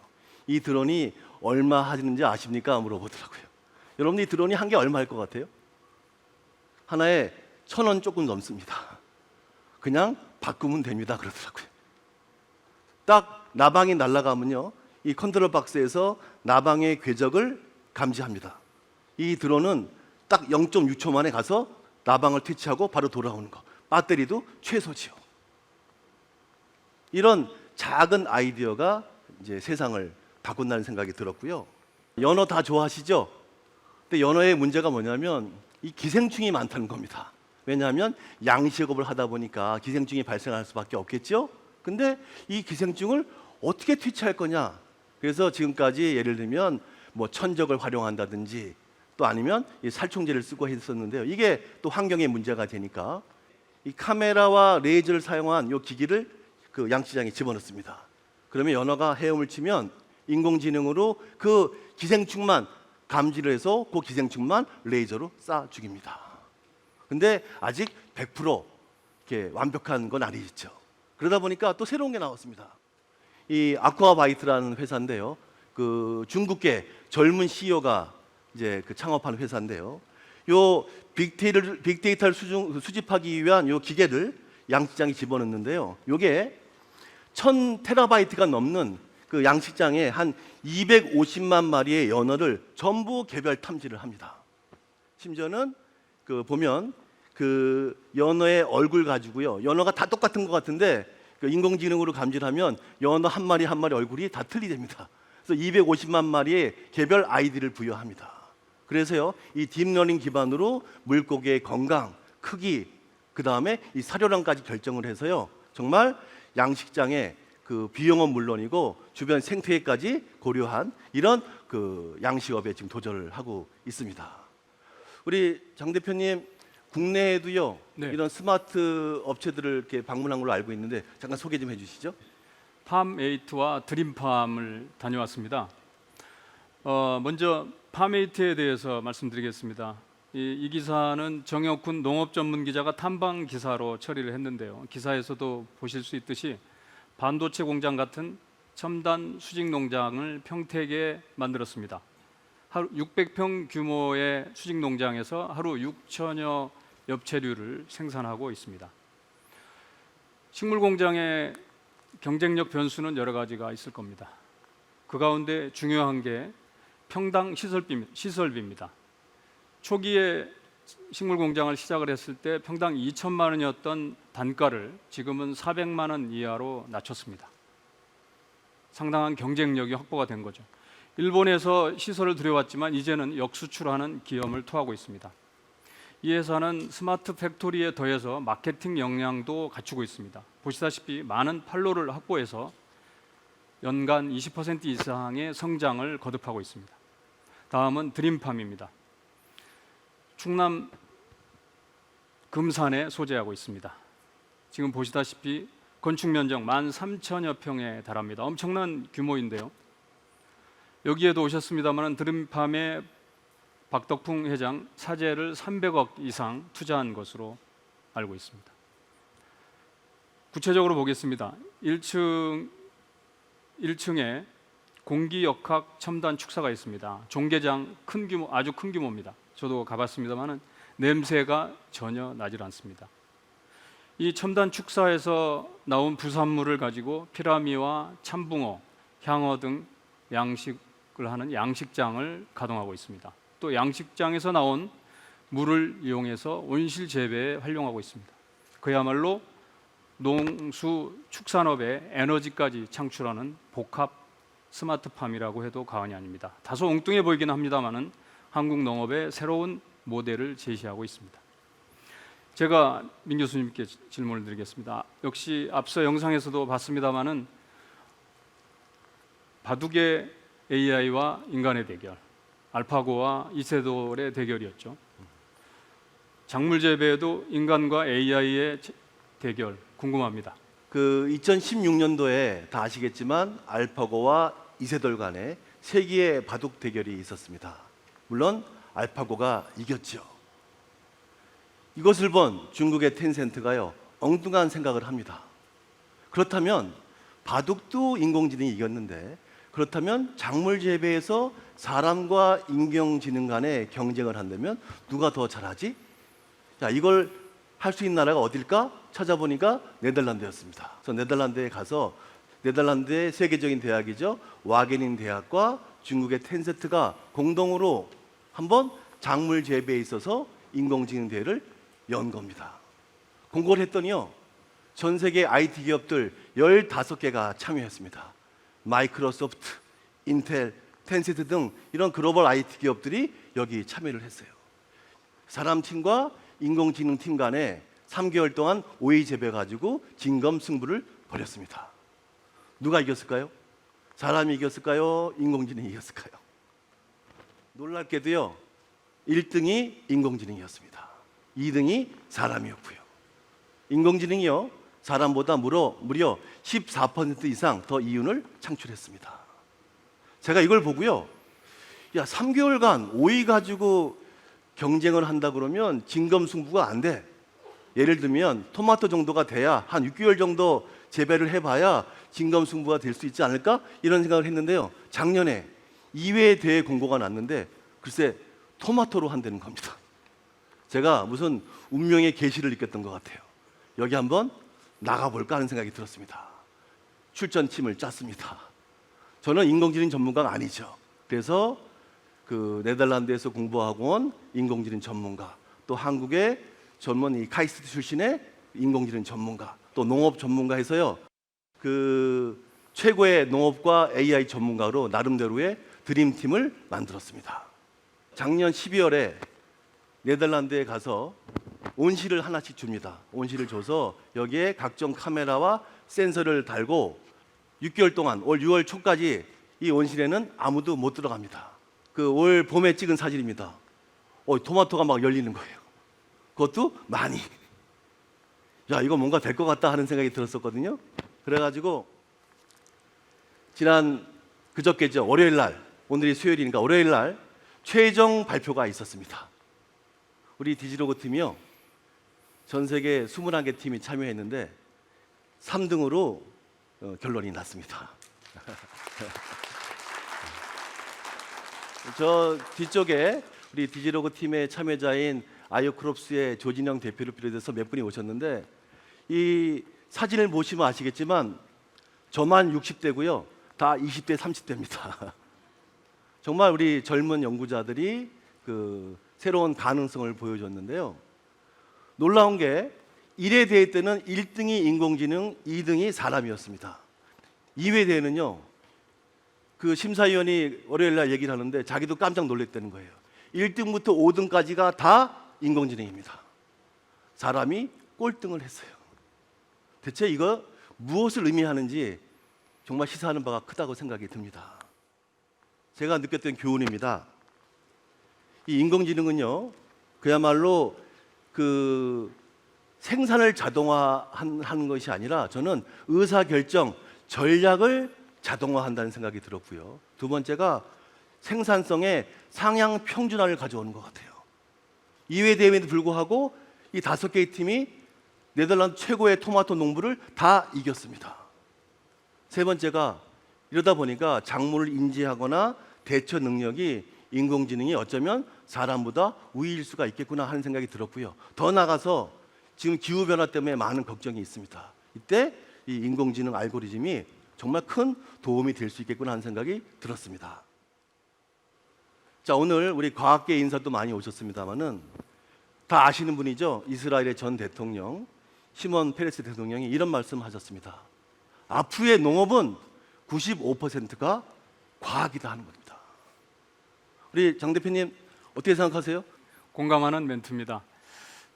이 드론이 얼마 하는지 아십니까? 물어보더라고요. 여러분, 이 드론이 한 개 얼마 할 것 같아요? 하나에 1,000원 조금 넘습니다. 그냥 바꾸면 됩니다. 그러더라고요. 딱 나방이 날아가면요, 이 컨트롤 박스에서 나방의 궤적을 감지합니다. 이 드론은 딱 0.6초 만에 가서 나방을 퇴치하고 바로 돌아오는 거. 배터리도 최소지요. 이런 작은 아이디어가 이제 세상을 바꾼다는 생각이 들었고요. 연어 다 좋아하시죠? 근데 연어의 문제가 뭐냐면 이 기생충이 많다는 겁니다. 왜냐하면 양식업을 하다 보니까 기생충이 발생할 수밖에 없겠죠? 근데 이 기생충을 어떻게 퇴치할 거냐? 그래서 지금까지 예를 들면 뭐 천적을 활용한다든지 또 아니면 이 살충제를 쓰고 했었는데요. 이게 또 환경에 문제가 되니까 이 카메라와 레이저를 사용한 이 기기를 그 양치장에 집어넣습니다. 그러면 연어가 헤엄을 치면 인공지능으로 그 기생충만 감지를 해서 그 기생충만 레이저로 쏴 죽입니다. 근데 아직 100% 이렇게 완벽한 건 아니죠. 그러다 보니까 또 새로운 게 나왔습니다. 이 아쿠아바이트라는 회사인데요. 그 중국계 젊은 CEO가 이제 그 창업한 회사인데요. 요 빅데이터를 수집하기 위한 요 기계를 양식장에 집어넣는데요. 요게 1000테라바이트가 넘는 그 양식장에 한 250만 마리의 연어를 전부 개별 탐지를 합니다. 심지어는 그 보면 그 연어의 얼굴 가지고요. 연어가 다 똑같은 것 같은데 그 인공지능으로 감지하면 연어 한 마리 한 마리 얼굴이 다 틀리답니다. 그래서 250만 마리의 개별 아이디를 부여합니다. 그래서요, 이 딥러닝 기반으로 물고기의 건강, 크기, 그 다음에 이 사료량까지 결정을 해서요, 정말 양식장의 그 비용은 물론이고 주변 생태계까지 고려한 이런 그 양식업에 지금 도전을 하고 있습니다. 우리 장 대표님, 국내에도요, 네. 이런 스마트 업체들을 이렇게 방문한 걸로 알고 있는데 잠깐 소개 좀 해주시죠. 팜8와 드림팜을 다녀왔습니다. 먼저 팜8에 대해서 말씀드리겠습니다. 이 기사는 정혁훈 농업 전문 기자가 탐방 기사로 처리를 했는데요. 기사에서도 보실 수 있듯이 반도체 공장 같은 첨단 수직 농장을 평택에 만들었습니다. 하루 600평 규모의 수직 농장에서 하루 6천여 엽채류를 생산하고 있습니다. 식물 공장의 경쟁력 변수는 여러 가지가 있을 겁니다. 그 가운데 중요한 게 평당 시설비입니다. 초기에 식물 공장을 시작을 했을 때 평당 2천만 원이었던 단가를 지금은 400만 원 이하로 낮췄습니다. 상당한 경쟁력이 확보가 된 거죠. 일본에서 시설을 들여왔지만 이제는 역수출하는 기염을 토하고 있습니다. 이 회사는 스마트 팩토리에 더해서 마케팅 역량도 갖추고 있습니다. 보시다시피 많은 판로를 확보해서 연간 20% 이상의 성장을 거듭하고 있습니다. 다음은 드림팜입니다. 충남 금산에 소재하고 있습니다. 지금 보시다시피 건축 면적 13,000여 평에 달합니다. 엄청난 규모인데요. 여기에도 오셨습니다만 드림팜의 박덕풍 회장 사재를 300억 이상 투자한 것으로 알고 있습니다. 구체적으로 보겠습니다. 1층에 공기역학 첨단 축사가 있습니다. 종개장 아주 큰 규모입니다. 저도 가봤습니다만은 냄새가 전혀 나질 않습니다. 이 첨단 축사에서 나온 부산물을 가지고 피라미와 참붕어, 향어 등 양식을 하는 양식장을 가동하고 있습니다. 또 양식장에서 나온 물을 이용해서 온실 재배에 활용하고 있습니다. 그야말로 농수 축산업의 에너지까지 창출하는 복합 스마트팜이라고 해도 과언이 아닙니다. 다소 엉뚱해 보이긴 합니다만은 한국 농업의 새로운 모델을 제시하고 있습니다. 제가 민 교수님께 질문을 드리겠습니다. 역시 앞서 영상에서도 봤습니다만은 바둑의 AI와 인간의 대결, 알파고와 이세돌의 대결이었죠. 작물 재배에도 인간과 AI의 대결 궁금합니다. 그 2016년도에 다 아시겠지만 알파고와 이세돌 간의 세기의 바둑 대결이 있었습니다. 물론 알파고가 이겼죠. 이것을 본 중국의 텐센트가요, 엉뚱한 생각을 합니다. 그렇다면 바둑도 인공지능이 이겼는데, 그렇다면 작물 재배에서 사람과 인공지능 간의 경쟁을 한다면 누가 더 잘하지? 자, 이걸 할 수 있는 나라가 어딜까? 찾아보니까 네덜란드였습니다. 그래서 네덜란드에 가서 네덜란드의 세계적인 대학이죠, 와게닌 대학과 중국의 텐센트가 공동으로 한번 작물 재배에 있어서 인공지능 대회를 연 겁니다. 공고를 했더니요, 전 세계 IT 기업들 15개가 참여했습니다. 마이크로소프트, 인텔, 텐센트 등 이런 글로벌 IT 기업들이 여기 참여를 했어요. 사람 팀과 인공지능 팀 간에 3개월 동안 오이 재배 가지고 진검승부를 벌였습니다. 누가 이겼을까요? 사람이 이겼을까요? 인공지능이 이겼을까요? 놀랍게도요, 1등이 인공지능이었습니다. 2등이 사람이었고요. 인공지능이요, 사람보다 무려 14% 이상 더 이윤을 창출했습니다. 제가 이걸 보고요, 야, 3개월간 오이 가지고 경쟁을 한다 그러면 진검승부가 안 돼. 예를 들면 토마토 정도가 돼야 한 6개월 정도 재배를 해봐야 진검승부가 될 수 있지 않을까? 이런 생각을 했는데요, 작년에 2회 대회 공고가 났는데 글쎄 토마토로 한다는 겁니다. 제가 무슨 운명의 계시를 느꼈던 것 같아요. 여기 한번 나가볼까 하는 생각이 들었습니다. 출전팀을 짰습니다. 저는 인공지능 전문가가 아니죠. 그래서 그 네덜란드에서 공부하고 온 인공지능 전문가, 또 한국의 전문 이 카이스트 출신의 인공지능 전문가, 또 농업 전문가 해서요, 그 최고의 농업과 AI 전문가로 나름대로의 드림팀을 만들었습니다. 작년 12월에 네덜란드에 가서 온실을 하나씩 줍니다. 온실을 줘서 여기에 각종 카메라와 센서를 달고 6개월 동안 올 6월 초까지 이 온실에는 아무도 못 들어갑니다. 그 올 봄에 찍은 사진입니다. 토마토가 막 열리는 거예요. 그것도 많이. 야, 이거 뭔가 될 것 같다 하는 생각이 들었었거든요. 그래가지고 지난 그저께죠, 월요일 날, 오늘이 수요일이니까 월요일 날 최종 발표가 있었습니다. 우리 디지로그 팀이요, 전 세계 21개 팀이 참여했는데 3등으로 결론이 났습니다. 저 뒤쪽에 우리 디지로그 팀의 참여자인 아이오크롭스의 조진영 대표를 비롯해서 몇 분이 오셨는데, 이 사진을 보시면 아시겠지만 저만 60대고요, 다 20대, 30대입니다. 정말 우리 젊은 연구자들이 그 새로운 가능성을 보여줬는데요. 놀라운 게 1회 대회 때는 1등이 인공지능, 2등이 사람이었습니다. 2회 대회는요, 그 심사위원이 월요일 날 얘기를 하는데 자기도 깜짝 놀랐다는 거예요. 1등부터 5등까지가 다 인공지능입니다. 사람이 꼴등을 했어요. 대체 이거 무엇을 의미하는지 정말 시사하는 바가 크다고 생각이 듭니다. 제가 느꼈던 교훈입니다. 이 인공지능은요, 그야말로 그 생산을 자동화하는 것이 아니라 저는 의사결정, 전략을 자동화한다는 생각이 들었고요. 두 번째가 생산성의 상향 평준화를 가져오는 것 같아요. 2회 대회에도 불구하고 이 5개의 팀이 네덜란드 최고의 토마토 농부를 다 이겼습니다. 세 번째가 이러다 보니까 작물을 인지하거나 대처 능력이 인공지능이 어쩌면 사람보다 우위일 수가 있겠구나 하는 생각이 들었고요. 더 나아가서 지금 기후변화 때문에 많은 걱정이 있습니다. 이때 이 인공지능 알고리즘이 정말 큰 도움이 될 수 있겠구나 하는 생각이 들었습니다. 자, 오늘 우리 과학계 인사도 많이 오셨습니다만은 다 아시는 분이죠. 이스라엘의 전 대통령 시몬 페레스 대통령이 이런 말씀하셨습니다. 앞으로의 농업은 95%가 과학이다 하는 겁니다. 우리 장 대표님 어떻게 생각하세요? 공감하는 멘트입니다.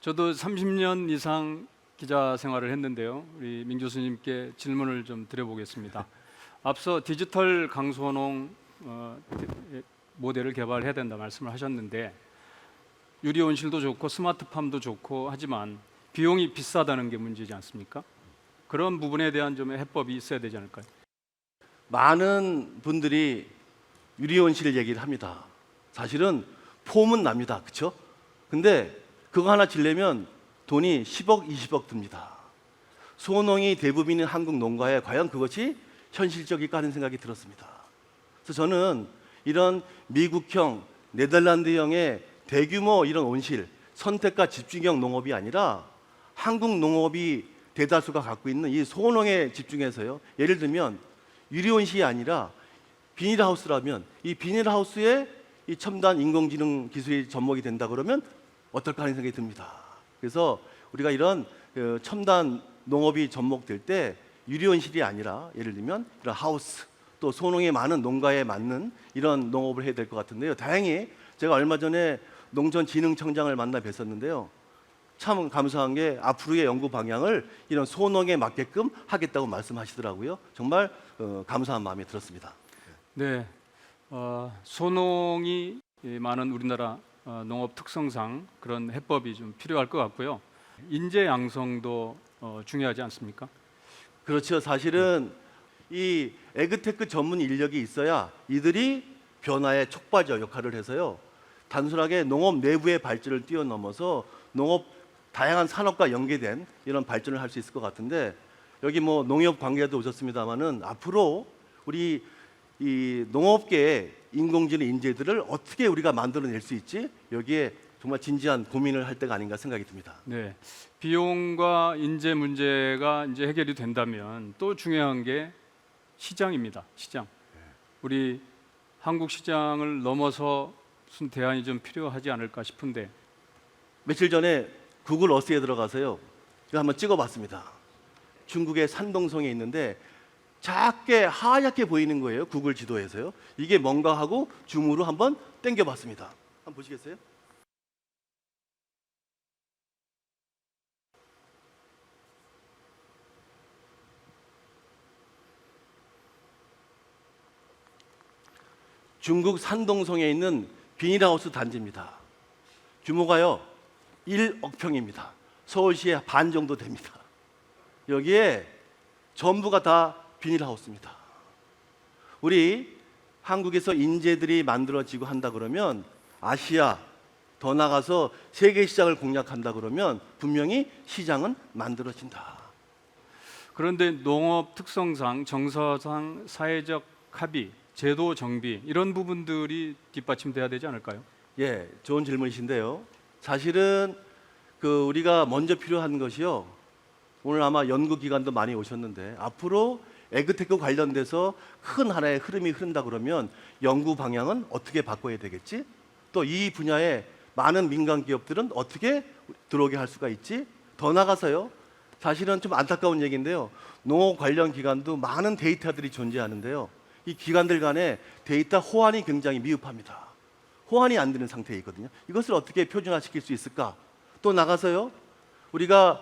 저도 30년 이상 기자 생활을 했는데요. 우리 민 교수님께 질문을 좀 드려보겠습니다. 앞서 디지털 강소농 모델을 개발해야 된다 말씀을 하셨는데 유리온실도 좋고 스마트팜도 좋고 하지만 비용이 비싸다는 게 문제지 않습니까? 그런 부분에 대한 좀 해법이 있어야 되지 않을까요? 많은 분들이 유리온실 얘기를 합니다. 사실은 폼은 납니다. 그렇죠? 근데 그거 하나 지려면 돈이 10억, 20억 듭니다. 소농이 대부분인 한국 농가에 과연 그것이 현실적일까 하는 생각이 들었습니다. 그래서 저는 이런 미국형, 네덜란드형의 대규모 이런 온실, 선택과 집중형 농업이 아니라 한국 농업이 대다수가 갖고 있는 이 소농에 집중해서요. 예를 들면 유리온실이 아니라 비닐하우스라면 이 비닐하우스에 이 첨단 인공지능 기술이 접목이 된다 그러면 어떨까 하는 생각이 듭니다. 그래서 우리가 이런 첨단 농업이 접목될 때 유리온실이 아니라 예를 들면 이런 하우스 또 소농의 많은 농가에 맞는 이런 농업을 해야 될 것 같은데요. 다행히 제가 얼마 전에 농촌진흥청장을 만나 뵀었는데요. 참 감사한 게 앞으로의 연구 방향을 이런 소농에 맞게끔 하겠다고 말씀하시더라고요. 정말 감사한 마음이 들었습니다. 네, 소농이 많은 우리나라 농업 특성상 그런 해법이 좀 필요할 것 같고요. 인재 양성도 중요하지 않습니까? 그렇죠. 사실은 이 에그테크 전문 인력이 있어야 이들이 변화의 촉발적 역할을 해서요. 단순하게 농업 내부의 발전을 뛰어넘어서 농업 다양한 산업과 연계된 이런 발전을 할 수 있을 것 같은데 여기 뭐 농협 관계자도 오셨습니다마는 앞으로 우리 이 농업계의 인공지능 인재들을 어떻게 우리가 만들어낼 수 있지? 여기에 정말 진지한 고민을 할 때가 아닌가 생각이 듭니다. 네, 비용과 인재 문제가 이제 해결이 된다면 또 중요한 게 시장입니다. 시장. 우리 한국 시장을 넘어서 무슨 대안이 좀 필요하지 않을까 싶은데 며칠 전에 구글 어스에 들어가서요. 이거 한번 찍어봤습니다. 중국의 산동성에 있는데 작게 하얗게 보이는 거예요. 구글 지도에서요. 이게 뭔가 하고 줌으로 한번 당겨봤습니다. 한번 보시겠어요? 중국 산동성에 있는 비닐하우스 단지입니다. 규모가요 1억 평입니다. 서울시의 반 정도 됩니다. 여기에 전부가 다 비닐하우스입니다. 우리 한국에서 인재들이 만들어지고 한다 그러면 아시아 더 나가서 세계 시장을 공략한다 그러면 분명히 시장은 만들어진다. 그런데 농업 특성상 정서상 사회적 합의, 제도 정비 이런 부분들이 뒷받침돼야 되지 않을까요? 예, 좋은 질문이신데요. 사실은 우리가 먼저 필요한 것이요. 오늘 아마 연구 기관도 많이 오셨는데 앞으로 에그테크 관련돼서 큰 하나의 흐름이 흐른다 그러면 연구 방향은 어떻게 바꿔야 되겠지? 또 이 분야에 많은 민간 기업들은 어떻게 들어오게 할 수가 있지? 더 나가서요. 사실은 좀 안타까운 얘기인데요. 농업 관련 기관도 많은 데이터들이 존재하는데요. 이 기관들 간의 데이터 호환이 굉장히 미흡합니다. 호환이 안 되는 상태에 있거든요. 이것을 어떻게 표준화시킬 수 있을까? 또 나가서요. 우리가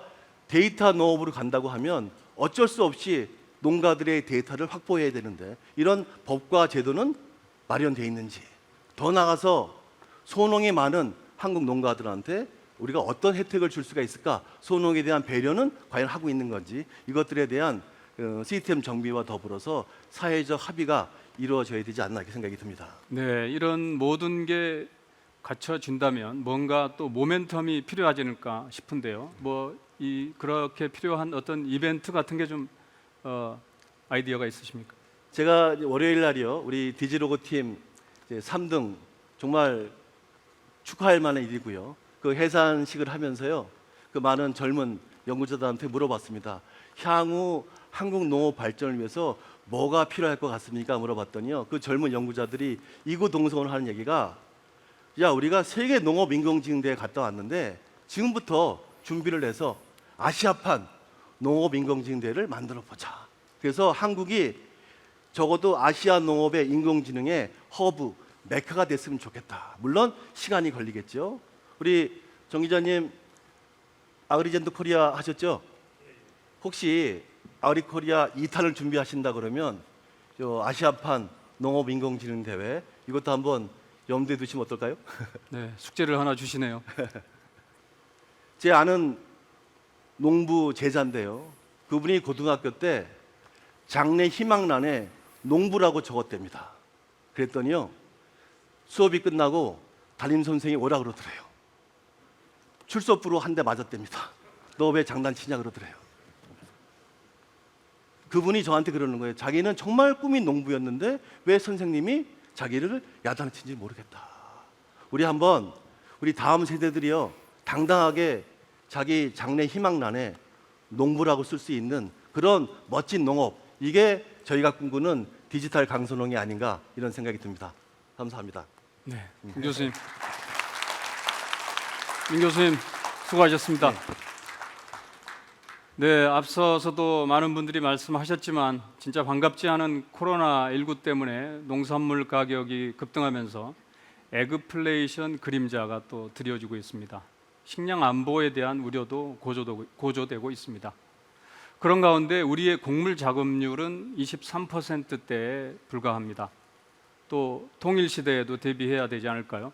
데이터 농업으로 간다고 하면 어쩔 수 없이 농가들의 데이터를 확보해야 되는데 이런 법과 제도는 마련되어 있는지 더 나가서 소농이 많은 한국 농가들한테 우리가 어떤 혜택을 줄 수가 있을까? 소농에 대한 배려는 과연 하고 있는 건지 이것들에 대한 시스템 정비와 더불어서 사회적 합의가 이루어져야 되지 않나 이렇게 생각이 듭니다. 네, 이런 모든 게 갖춰진다면 뭔가 또 모멘텀이 필요하지 않을까 싶은데요. 그렇게 필요한 어떤 이벤트 같은 게 좀 아이디어가 있으십니까? 제가 이제 월요일 날이요, 우리 디지로고 팀 이제 3등 정말 축하할 만한 일이고요. 그 해산식을 하면서요, 그 많은 젊은 연구자들한테 물어봤습니다. 향후 한국 농업 발전을 위해서 뭐가 필요할 것 같습니까? 물어봤더니요, 그 젊은 연구자들이 이구동성을 하는 얘기가, 야, 우리가 세계 농업 인공지능대회 갔다 왔는데 지금부터 준비를 해서 아시아판 농업 인공지능대회를 만들어 보자. 그래서 한국이 적어도 아시아 농업의 인공지능의 허브, 메카가 됐으면 좋겠다. 물론 시간이 걸리겠죠. 우리 정 기자님 아그리젠트 코리아 하셨죠? 혹시 아그리코리아 2탄을 준비하신다 그러면 저 아시아판 농업 인공지능 대회 이것도 한번 염두에 두시면 어떨까요? 네, 숙제를 하나 주시네요. 제 아는 농부 제자인데요. 그분이 고등학교 때 장래 희망란에 농부라고 적었답니다. 그랬더니요, 수업이 끝나고 담임 선생이 오라 그러더래요. 출석부로 한 대 맞았답니다. 너 왜 장난치냐 그러더래요. 그분이 저한테 그러는 거예요. 자기는 정말 꿈이 농부였는데 왜 선생님이 자기를 야단치는지 모르겠다. 우리 다음 세대들이요, 당당하게 자기 장래 희망란에 농부라고 쓸 수 있는 그런 멋진 농업, 이게 저희가 꿈꾸는 디지털 강선홍이 아닌가 이런 생각이 듭니다. 감사합니다. 네, 민 교수님. 민 교수님 수고하셨습니다. 네, 앞서서도 많은 분들이 말씀하셨지만 진짜 반갑지 않은 코로나19 때문에 농산물 가격이 급등하면서 에그플레이션 그림자가 또 드리워지고 있습니다. 식량 안보에 대한 우려도 고조되고 있습니다. 그런 가운데 우리의 곡물 작업률은 23%대에 불과합니다. 또 통일 시대에도 대비해야 되지 않을까요?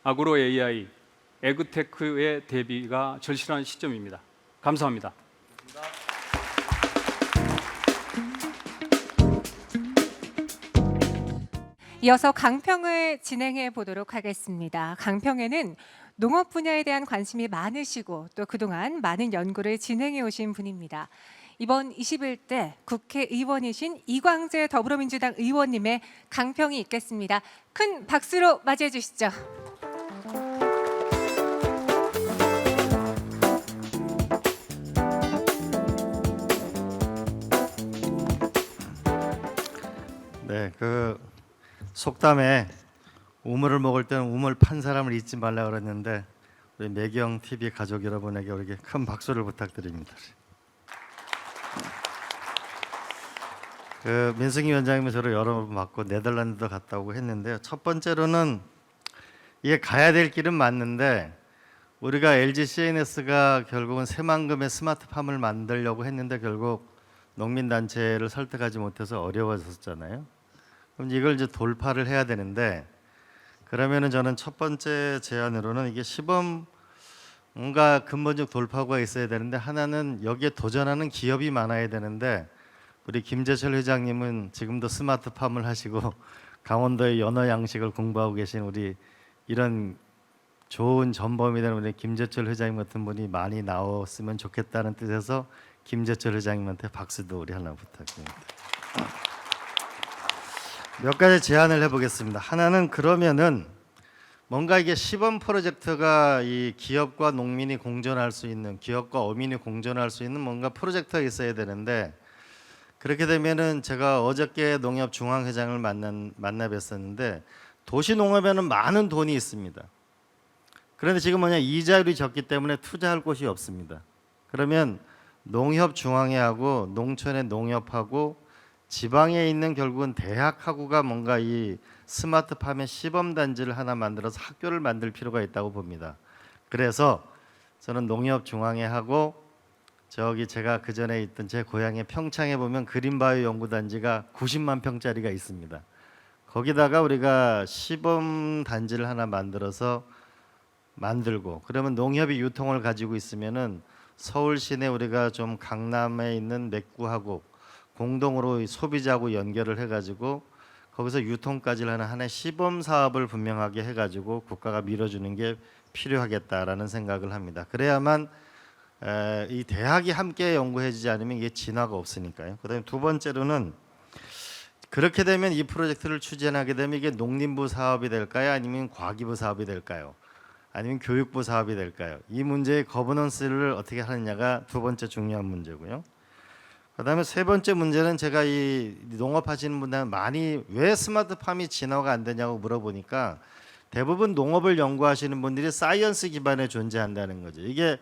아그로 AI, 에그테크의 대비가 절실한 시점입니다. 감사합니다. 이어서 강평을 진행해 보도록 하겠습니다. 강평에는 농업 분야에 대한 관심이 많으시고 또 그동안 많은 연구를 진행해 오신 분입니다. 이번 21대 국회의원이신 이광재 더불어민주당 의원님의 강평이 있겠습니다. 큰 박수로 맞이해 주시죠. 네, 그 속담에 우물을 먹을 때는 우물 판 사람을 잊지 말라 그랬는데 우리 매경 TV 가족 여러분에게 우리에게 큰 박수를 부탁드립니다. 그 민승희 위원장님이 저를 여러 번 맞고 네덜란드도 갔다 오고 했는데요. 첫 번째로는 이게 가야 될 길은 맞는데 우리가 LG CNS가 결국은 새만금의 스마트팜을 만들려고 했는데 결국 농민단체를 설득하지 못해서 어려워졌잖아요. 그럼 이걸 이제 돌파를 해야 되는데 그러면은 저는 첫 번째 제안으로는 이게 시범 뭔가 근본적 돌파구가 있어야 되는데 하나는 여기에 도전하는 기업이 많아야 되는데 우리 김재철 회장님은 지금도 스마트팜을 하시고 강원도의 연어 양식을 공부하고 계신 우리 이런 좋은 전범이 되는 우리 김재철 회장님 같은 분이 많이 나왔으면 좋겠다는 뜻에서 김재철 회장님한테 박수도 우리 하나 부탁드립니다. 몇 가지 제안을 해보겠습니다. 하나는 그러면은 뭔가 이게 시범 프로젝트가 이 기업과 농민이 공존할 수 있는, 기업과 어민이 공존할 수 있는 뭔가 프로젝트가 있어야 되는데 그렇게 되면은 제가 어저께 농협중앙회장을 만나 뵀었는데 도시농업에는 많은 돈이 있습니다. 그런데 지금 뭐냐 이자율이 적기 때문에 투자할 곳이 없습니다. 그러면 농협중앙회하고 농촌의 농협하고 지방에 있는 결국은 대학하고가 뭔가 이 스마트팜의 시범단지를 하나 만들어서 학교를 만들 필요가 있다고 봅니다. 그래서 저는 농협중앙회하고 저기 제가 그 전에 있던 제 고향의 평창에 보면 그린바이오 연구단지가 90만 평짜리가 있습니다. 거기다가 우리가 시범 단지를 하나 만들고 그러면 농협이 유통을 가지고 있으면은 서울 시내 우리가 좀 강남에 있는 맥구하고 공동으로 소비자하고 연결을 해가지고 거기서 유통까지를 하는 하나의 시범 사업을 분명하게 해가지고 국가가 밀어주는 게 필요하겠다라는 생각을 합니다. 그래야만 이 대학이 함께 연구해주지 않으면 이게 진화가 없으니까요. 그다음에 두 번째로는 그렇게 되면 이 프로젝트를 추진하게 되면 이게 농림부 사업이 될까요? 아니면 과기부 사업이 될까요? 아니면 교육부 사업이 될까요? 이 문제의 거버넌스를 어떻게 하느냐가 두 번째 중요한 문제고요. 그다음에 세 번째 문제는 제가 이 농업하시는 분들 많이 왜 스마트팜이 진화가 안 되냐고 물어보니까 대부분 농업을 연구하시는 분들이 사이언스 기반에 존재한다는 거죠. 이게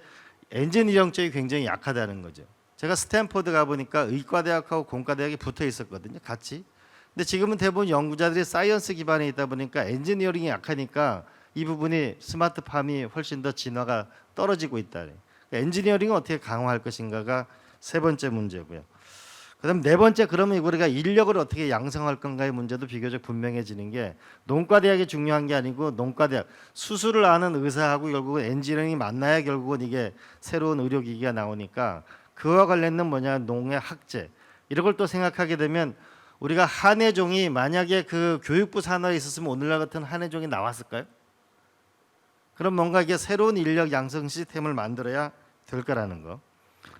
엔지니어링 쪽이 굉장히 약하다는 거죠. 제가 스탠포드 가보니까 의과대학하고 공과대학이 붙어 있었거든요, 같이. 근데 지금은 대부분 연구자들이 사이언스 기반에 있다 보니까 엔지니어링이 약하니까 이 부분이 스마트팜이 훨씬 더 진화가 떨어지고 있다. 엔지니어링을 어떻게 강화할 것인가가 세 번째 문제고요. 그다음 네 번째, 그러면 우리가 인력을 어떻게 양성할 건가의 문제도 비교적 분명해지는 게 농과대학이 중요한 게 아니고 농과대학 수술을 아는 의사하고 결국은 엔지니어링이 만나야 결국은 이게 새로운 의료기기가 나오니까 그와 관련된 뭐냐 농의 학제 이런 걸 또 생각하게 되면 우리가 한해종이 만약에 그 교육부 산하에 있었으면 오늘날 같은 한해종이 나왔을까요? 그럼 뭔가 이게 새로운 인력 양성 시스템을 만들어야 될 거라는 거.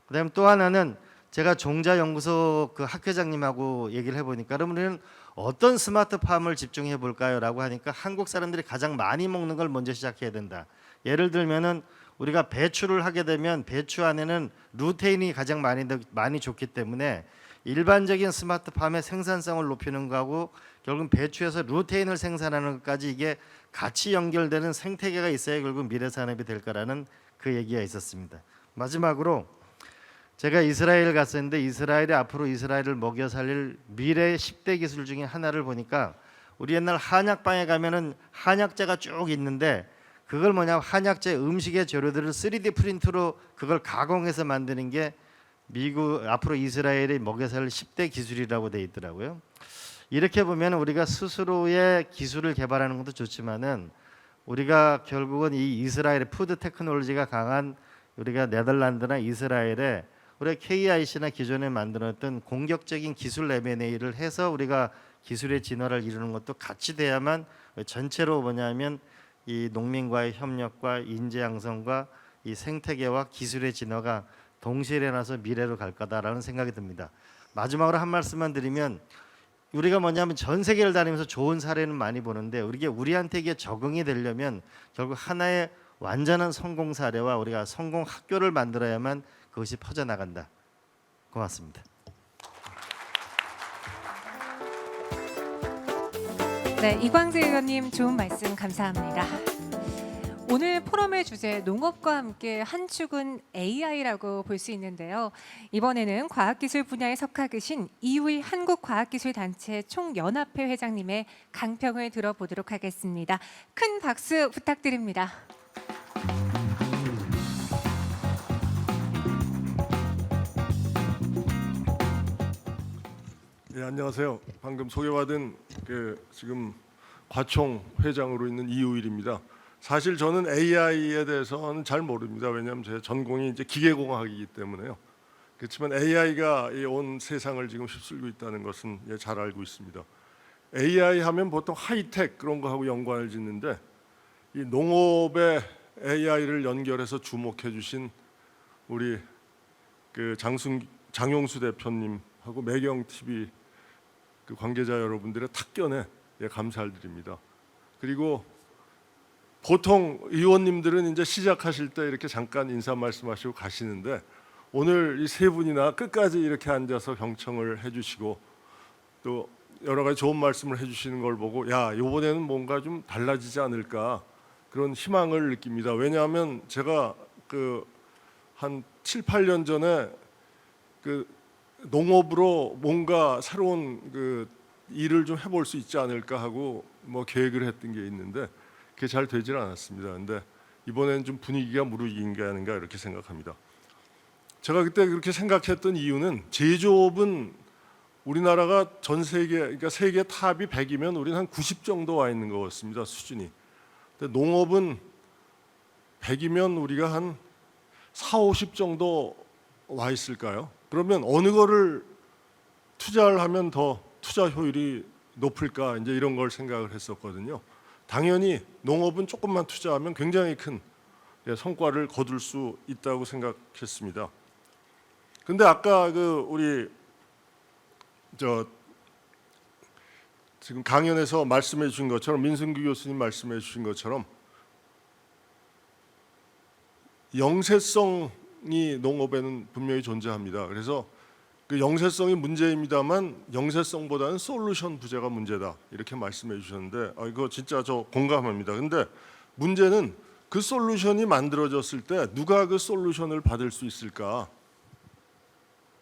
그다음에 또 하나는 제가 종자연구소 그 학회장님하고 얘기를 해보니까 그럼 우리는 어떤 스마트팜을 집중해 볼까요?라고 하니까 한국 사람들이 가장 많이 먹는 걸 먼저 시작해야 된다. 예를 들면은 우리가 배추를 하게 되면 배추 안에는 루테인이 가장 많이 좋기 때문에 일반적인 스마트팜의 생산성을 높이는 거하고 결국 배추에서 루테인을 생산하는 것까지 이게 같이 연결되는 생태계가 있어야 결국 미래 산업이 될 거라는 그 얘기가 있었습니다. 마지막으로 제가 이스라엘 갔었는데 이스라엘이 앞으로 이스라엘을 먹여 살릴 미래의 10대 기술 중에 하나를 보니까 우리 옛날 한약방에 가면은 한약재가 쭉 있는데 그걸 뭐냐 한약재 음식의 재료들을 3D 프린트로 그걸 가공해서 만드는 게 미국 앞으로 이스라엘이 먹여 살릴 10대 기술이라고 돼 있더라고요. 이렇게 보면 우리가 스스로의 기술을 개발하는 것도 좋지만은 우리가 결국은 이 이스라엘의 푸드 테크놀로지가 강한 우리가 네덜란드나 이스라엘에 우리가 KIC나 기존에 만들었던 공격적인 기술 M&A를 해서 우리가 기술의 진화를 이루는 것도 같이 돼야만 전체로 뭐냐면 이 농민과의 협력과 인재 양성과 이 생태계와 기술의 진화가 동시에 일어나서 미래로 갈 거다라는 생각이 듭니다. 마지막으로 한 말씀만 드리면 우리가 뭐냐면 전 세계를 다니면서 좋은 사례는 많이 보는데 우리한테 이게 적응이 되려면 결국 하나의 완전한 성공 사례와 우리가 성공 학교를 만들어야만 그것이 퍼져나간다. 고맙습니다. 네, 이광재 의원님 좋은 말씀 감사합니다. 오늘 포럼의 주제 농업과 함께 한 축은 AI라고 볼 수 있는데요. 이번에는 과학기술 분야에 석하 계신 이우희 한국과학기술단체 총연합회 회장님의 강평을 들어보도록 하겠습니다. 큰 박수 부탁드립니다. 네, 안녕하세요. 방금 소개받은 지금 과총 회장으로 있는 이우일입니다. 사실 저는 AI에 대해서는 잘 모릅니다. 왜냐하면 제 전공이 이제 기계공학이기 때문에요. 그렇지만 AI가 온 세상을 지금 휩쓸고 있다는 것은 잘 알고 있습니다. AI 하면 보통 하이텍 그런 거하고 연관을 짓는데 이 농업에 AI를 연결해서 주목해 주신 우리 장용수 대표님하고 매경 TV 관계자 여러분들의 탁견에 감사를 드립니다. 그리고 보통 의원님들은 이제 시작하실 때 이렇게 잠깐 인사 말씀하시고 가시는데 오늘 이 세 분이나 끝까지 이렇게 앉아서 경청을 해주시고 또 여러 가지 좋은 말씀을 해주시는 걸 보고 야 이번에는 뭔가 좀 달라지지 않을까 그런 희망을 느낍니다. 왜냐하면 제가 한 7, 8년 전에 농업으로 뭔가 새로운 일을 좀 해볼 수 있지 않을까 하고 계획을 했던 게 있는데 그게 잘 되질 않았습니다. 근데 이번에는 좀 분위기가 무르익은 게 아닌가 이렇게 생각합니다. 제가 그때 그렇게 생각했던 이유는 제조업은 우리나라가 전 세계 그러니까 세계 탑이 100이면 우리는 한 90 정도 와 있는 것 같습니다. 수준이. 근데 농업은 100이면 우리가 한 4, 50 정도 와 있을까요? 그러면 어느 거를 투자를 하면 더 투자 효율이 높을까 이제 이런 걸 생각을 했었거든요. 당연히 농업은 조금만 투자하면 굉장히 큰 성과를 거둘 수 있다고 생각했습니다. 근데 아까 그 우리 지금 강연에서 말씀해 주신 것처럼 민승규 교수님 말씀해 주신 것처럼 영세성이 농업에는 분명히 존재합니다. 그래서 그 영세성이 문제입니다만 영세성보다는 솔루션 부재가 문제다 이렇게 말씀해 주셨는데 이거 진짜 저 공감합니다. 근데 문제는 그 솔루션이 만들어졌을 때 누가 그 솔루션을 받을 수 있을까?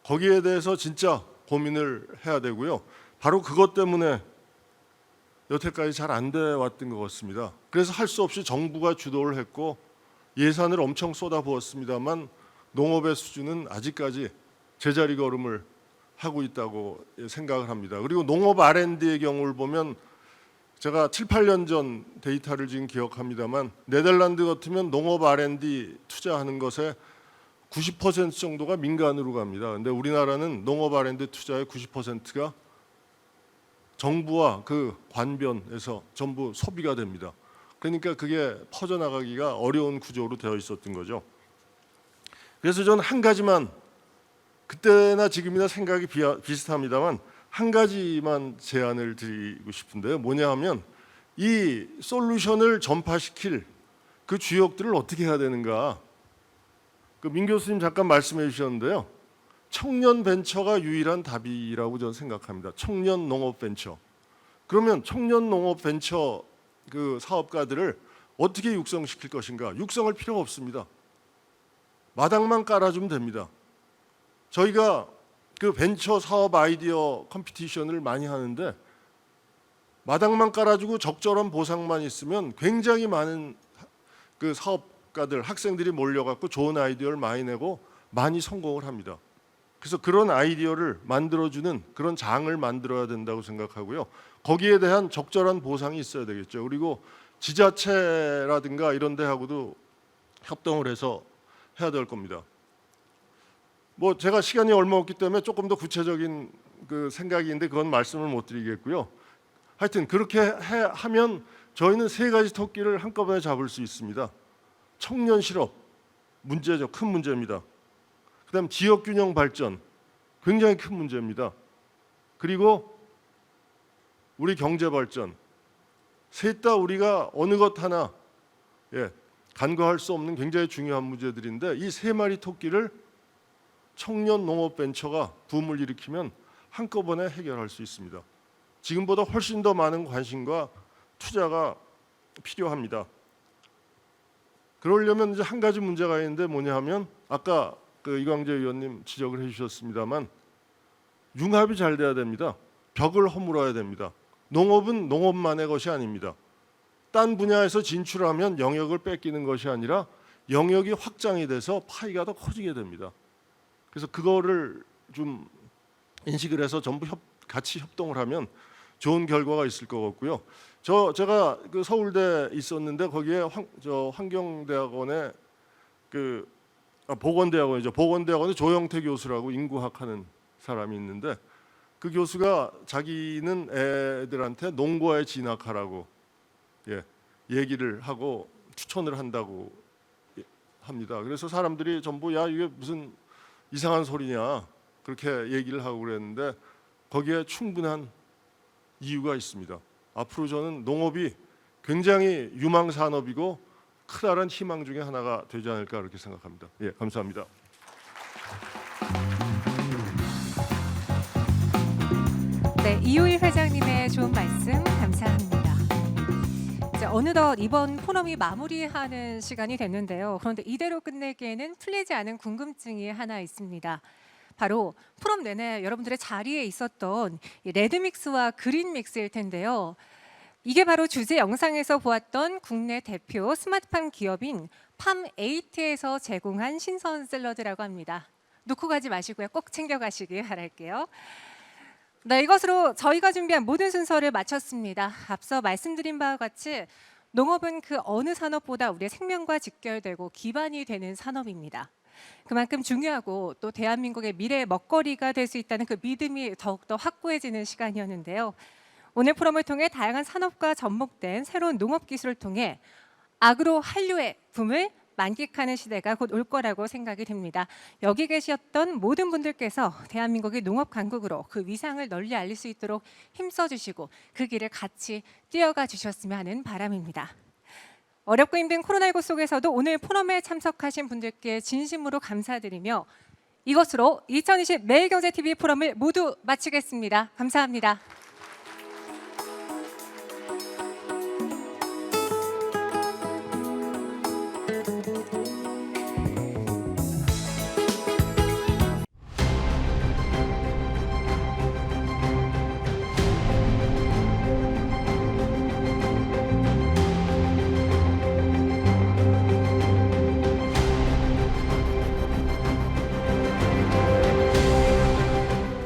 거기에 대해서 진짜 고민을 해야 되고요. 바로 그것 때문에 여태까지 잘 안 돼 왔던 것 같습니다. 그래서 할 수 없이 정부가 주도를 했고 예산을 엄청 쏟아부었습니다만 농업의 수준은 아직까지 제자리 걸음을 하고 있다고 생각을 합니다. 그리고 농업 R&D의 경우를 보면 제가 7, 8년 전 데이터를 지금 기억합니다만 네덜란드 같으면 농업 R&D 투자하는 것에 90% 정도가 민간으로 갑니다. 근데 우리나라는 농업 R&D 투자의 90%가 정부와 그 관변에서 전부 소비가 됩니다. 그러니까 그게 퍼져나가기가 어려운 구조로 되어 있었던 거죠. 그래서 저는 한 가지만 그때나 지금이나 생각이 비슷합니다만 한 가지만 제안을 드리고 싶은데요. 뭐냐 하면 이 솔루션을 전파시킬 그 주역들을 어떻게 해야 되는가. 그 민 교수님 잠깐 말씀해 주셨는데요. 청년 벤처가 유일한 답이라고 저는 생각합니다. 청년 농업 벤처. 그러면 청년 농업 벤처 그 사업가들을 어떻게 육성시킬 것인가? 육성할 필요가 없습니다. 마당만 깔아주면 됩니다. 저희가 그 벤처 사업 아이디어 컴피티션을 많이 하는데 마당만 깔아주고 적절한 보상만 있으면 굉장히 많은 그 사업가들, 학생들이 몰려갖고 좋은 아이디어를 많이 내고 많이 성공을 합니다. 그래서 그런 아이디어를 만들어주는 그런 장을 만들어야 된다고 생각하고요. 거기에 대한 적절한 보상이 있어야 되겠죠. 그리고 지자체라든가 이런 데하고도 협동을 해서 해야 될 겁니다. 뭐 제가 시간이 얼마 없기 때문에 조금 더 구체적인 그 생각이 있는데 그건 말씀을 못 드리겠고요. 하여튼 그렇게 하면 저희는 세 가지 토끼를 한꺼번에 잡을 수 있습니다. 청년 실업 문제죠. 큰 문제입니다. 그다음 지역 균형 발전 굉장히 큰 문제입니다. 그리고 우리 경제 발전 셋 다 우리가 어느 것 하나 간과할 수 없는 굉장히 중요한 문제들인데 이 세 마리 토끼를 청년 농업 벤처가 붐을 일으키면 한꺼번에 해결할 수 있습니다. 지금보다 훨씬 더 많은 관심과 투자가 필요합니다. 그러려면 이제 한 가지 문제가 있는데 뭐냐 하면 아까 그 이광재 의원님 지적을 해주셨습니다만 융합이 잘 돼야 됩니다. 벽을 허물어야 됩니다. 농업은 농업만의 것이 아닙니다. 딴 분야에서 진출하면 영역을 뺏기는 것이 아니라 영역이 확장이 돼서 파이가 더 커지게 됩니다. 그래서 그거를 좀 인식을 해서 전부 같이 협동을 하면 좋은 결과가 있을 것 같고요. 제가 그 서울대 있었는데 거기에 환경대학원에 보건대학원이죠. 보건대학원에 조영태 교수라고 인구학 하는 사람이 있는데 그 교수가 자기는 애들한테 농고에 진학하라고 얘기를 하고 추천을 한다고 합니다. 그래서 사람들이 전부 야 이게 무슨 이상한 소리냐 그렇게 얘기를 하고 그랬는데 거기에 충분한 이유가 있습니다. 앞으로 저는 농업이 굉장히 유망 산업이고 크다란 희망 중에 하나가 되지 않을까 그렇게 생각합니다. 감사합니다. 네, 이효일 회장님의 좋은 말씀 감사합니다. 이제 어느덧 이번 포럼이 마무리하는 시간이 됐는데요. 그런데 이대로 끝내기에는 풀리지 않은 궁금증이 하나 있습니다. 바로 포럼 내내 여러분들의 자리에 있었던 이 레드믹스와 그린믹스일 텐데요. 이게 바로 주제 영상에서 보았던 국내 대표 스마트팜 기업인 팜8에서 제공한 신선 샐러드라고 합니다. 놓고 가지 마시고요. 꼭 챙겨가시길 바랄게요. 네, 이것으로 저희가 준비한 모든 순서를 마쳤습니다. 앞서 말씀드린 바와 같이 농업은 그 어느 산업보다 우리의 생명과 직결되고 기반이 되는 산업입니다. 그만큼 중요하고 또 대한민국의 미래의 먹거리가 될 수 있다는 그 믿음이 더욱더 확고해지는 시간이었는데요. 오늘 포럼을 통해 다양한 산업과 접목된 새로운 농업 기술을 통해 아그로 한류의 붐을 만끽하는 시대가 곧 올 거라고 생각이 됩니다. 여기 계셨던 모든 분들께서 대한민국의 농업 강국으로 그 위상을 널리 알릴 수 있도록 힘써 주시고 그 길을 같이 뛰어가 주셨으면 하는 바람입니다. 어렵고 힘든 코로나19 속에서도 오늘 포럼에 참석하신 분들께 진심으로 감사드리며 이것으로 2020 매일경제TV 포럼을 모두 마치겠습니다. 감사합니다.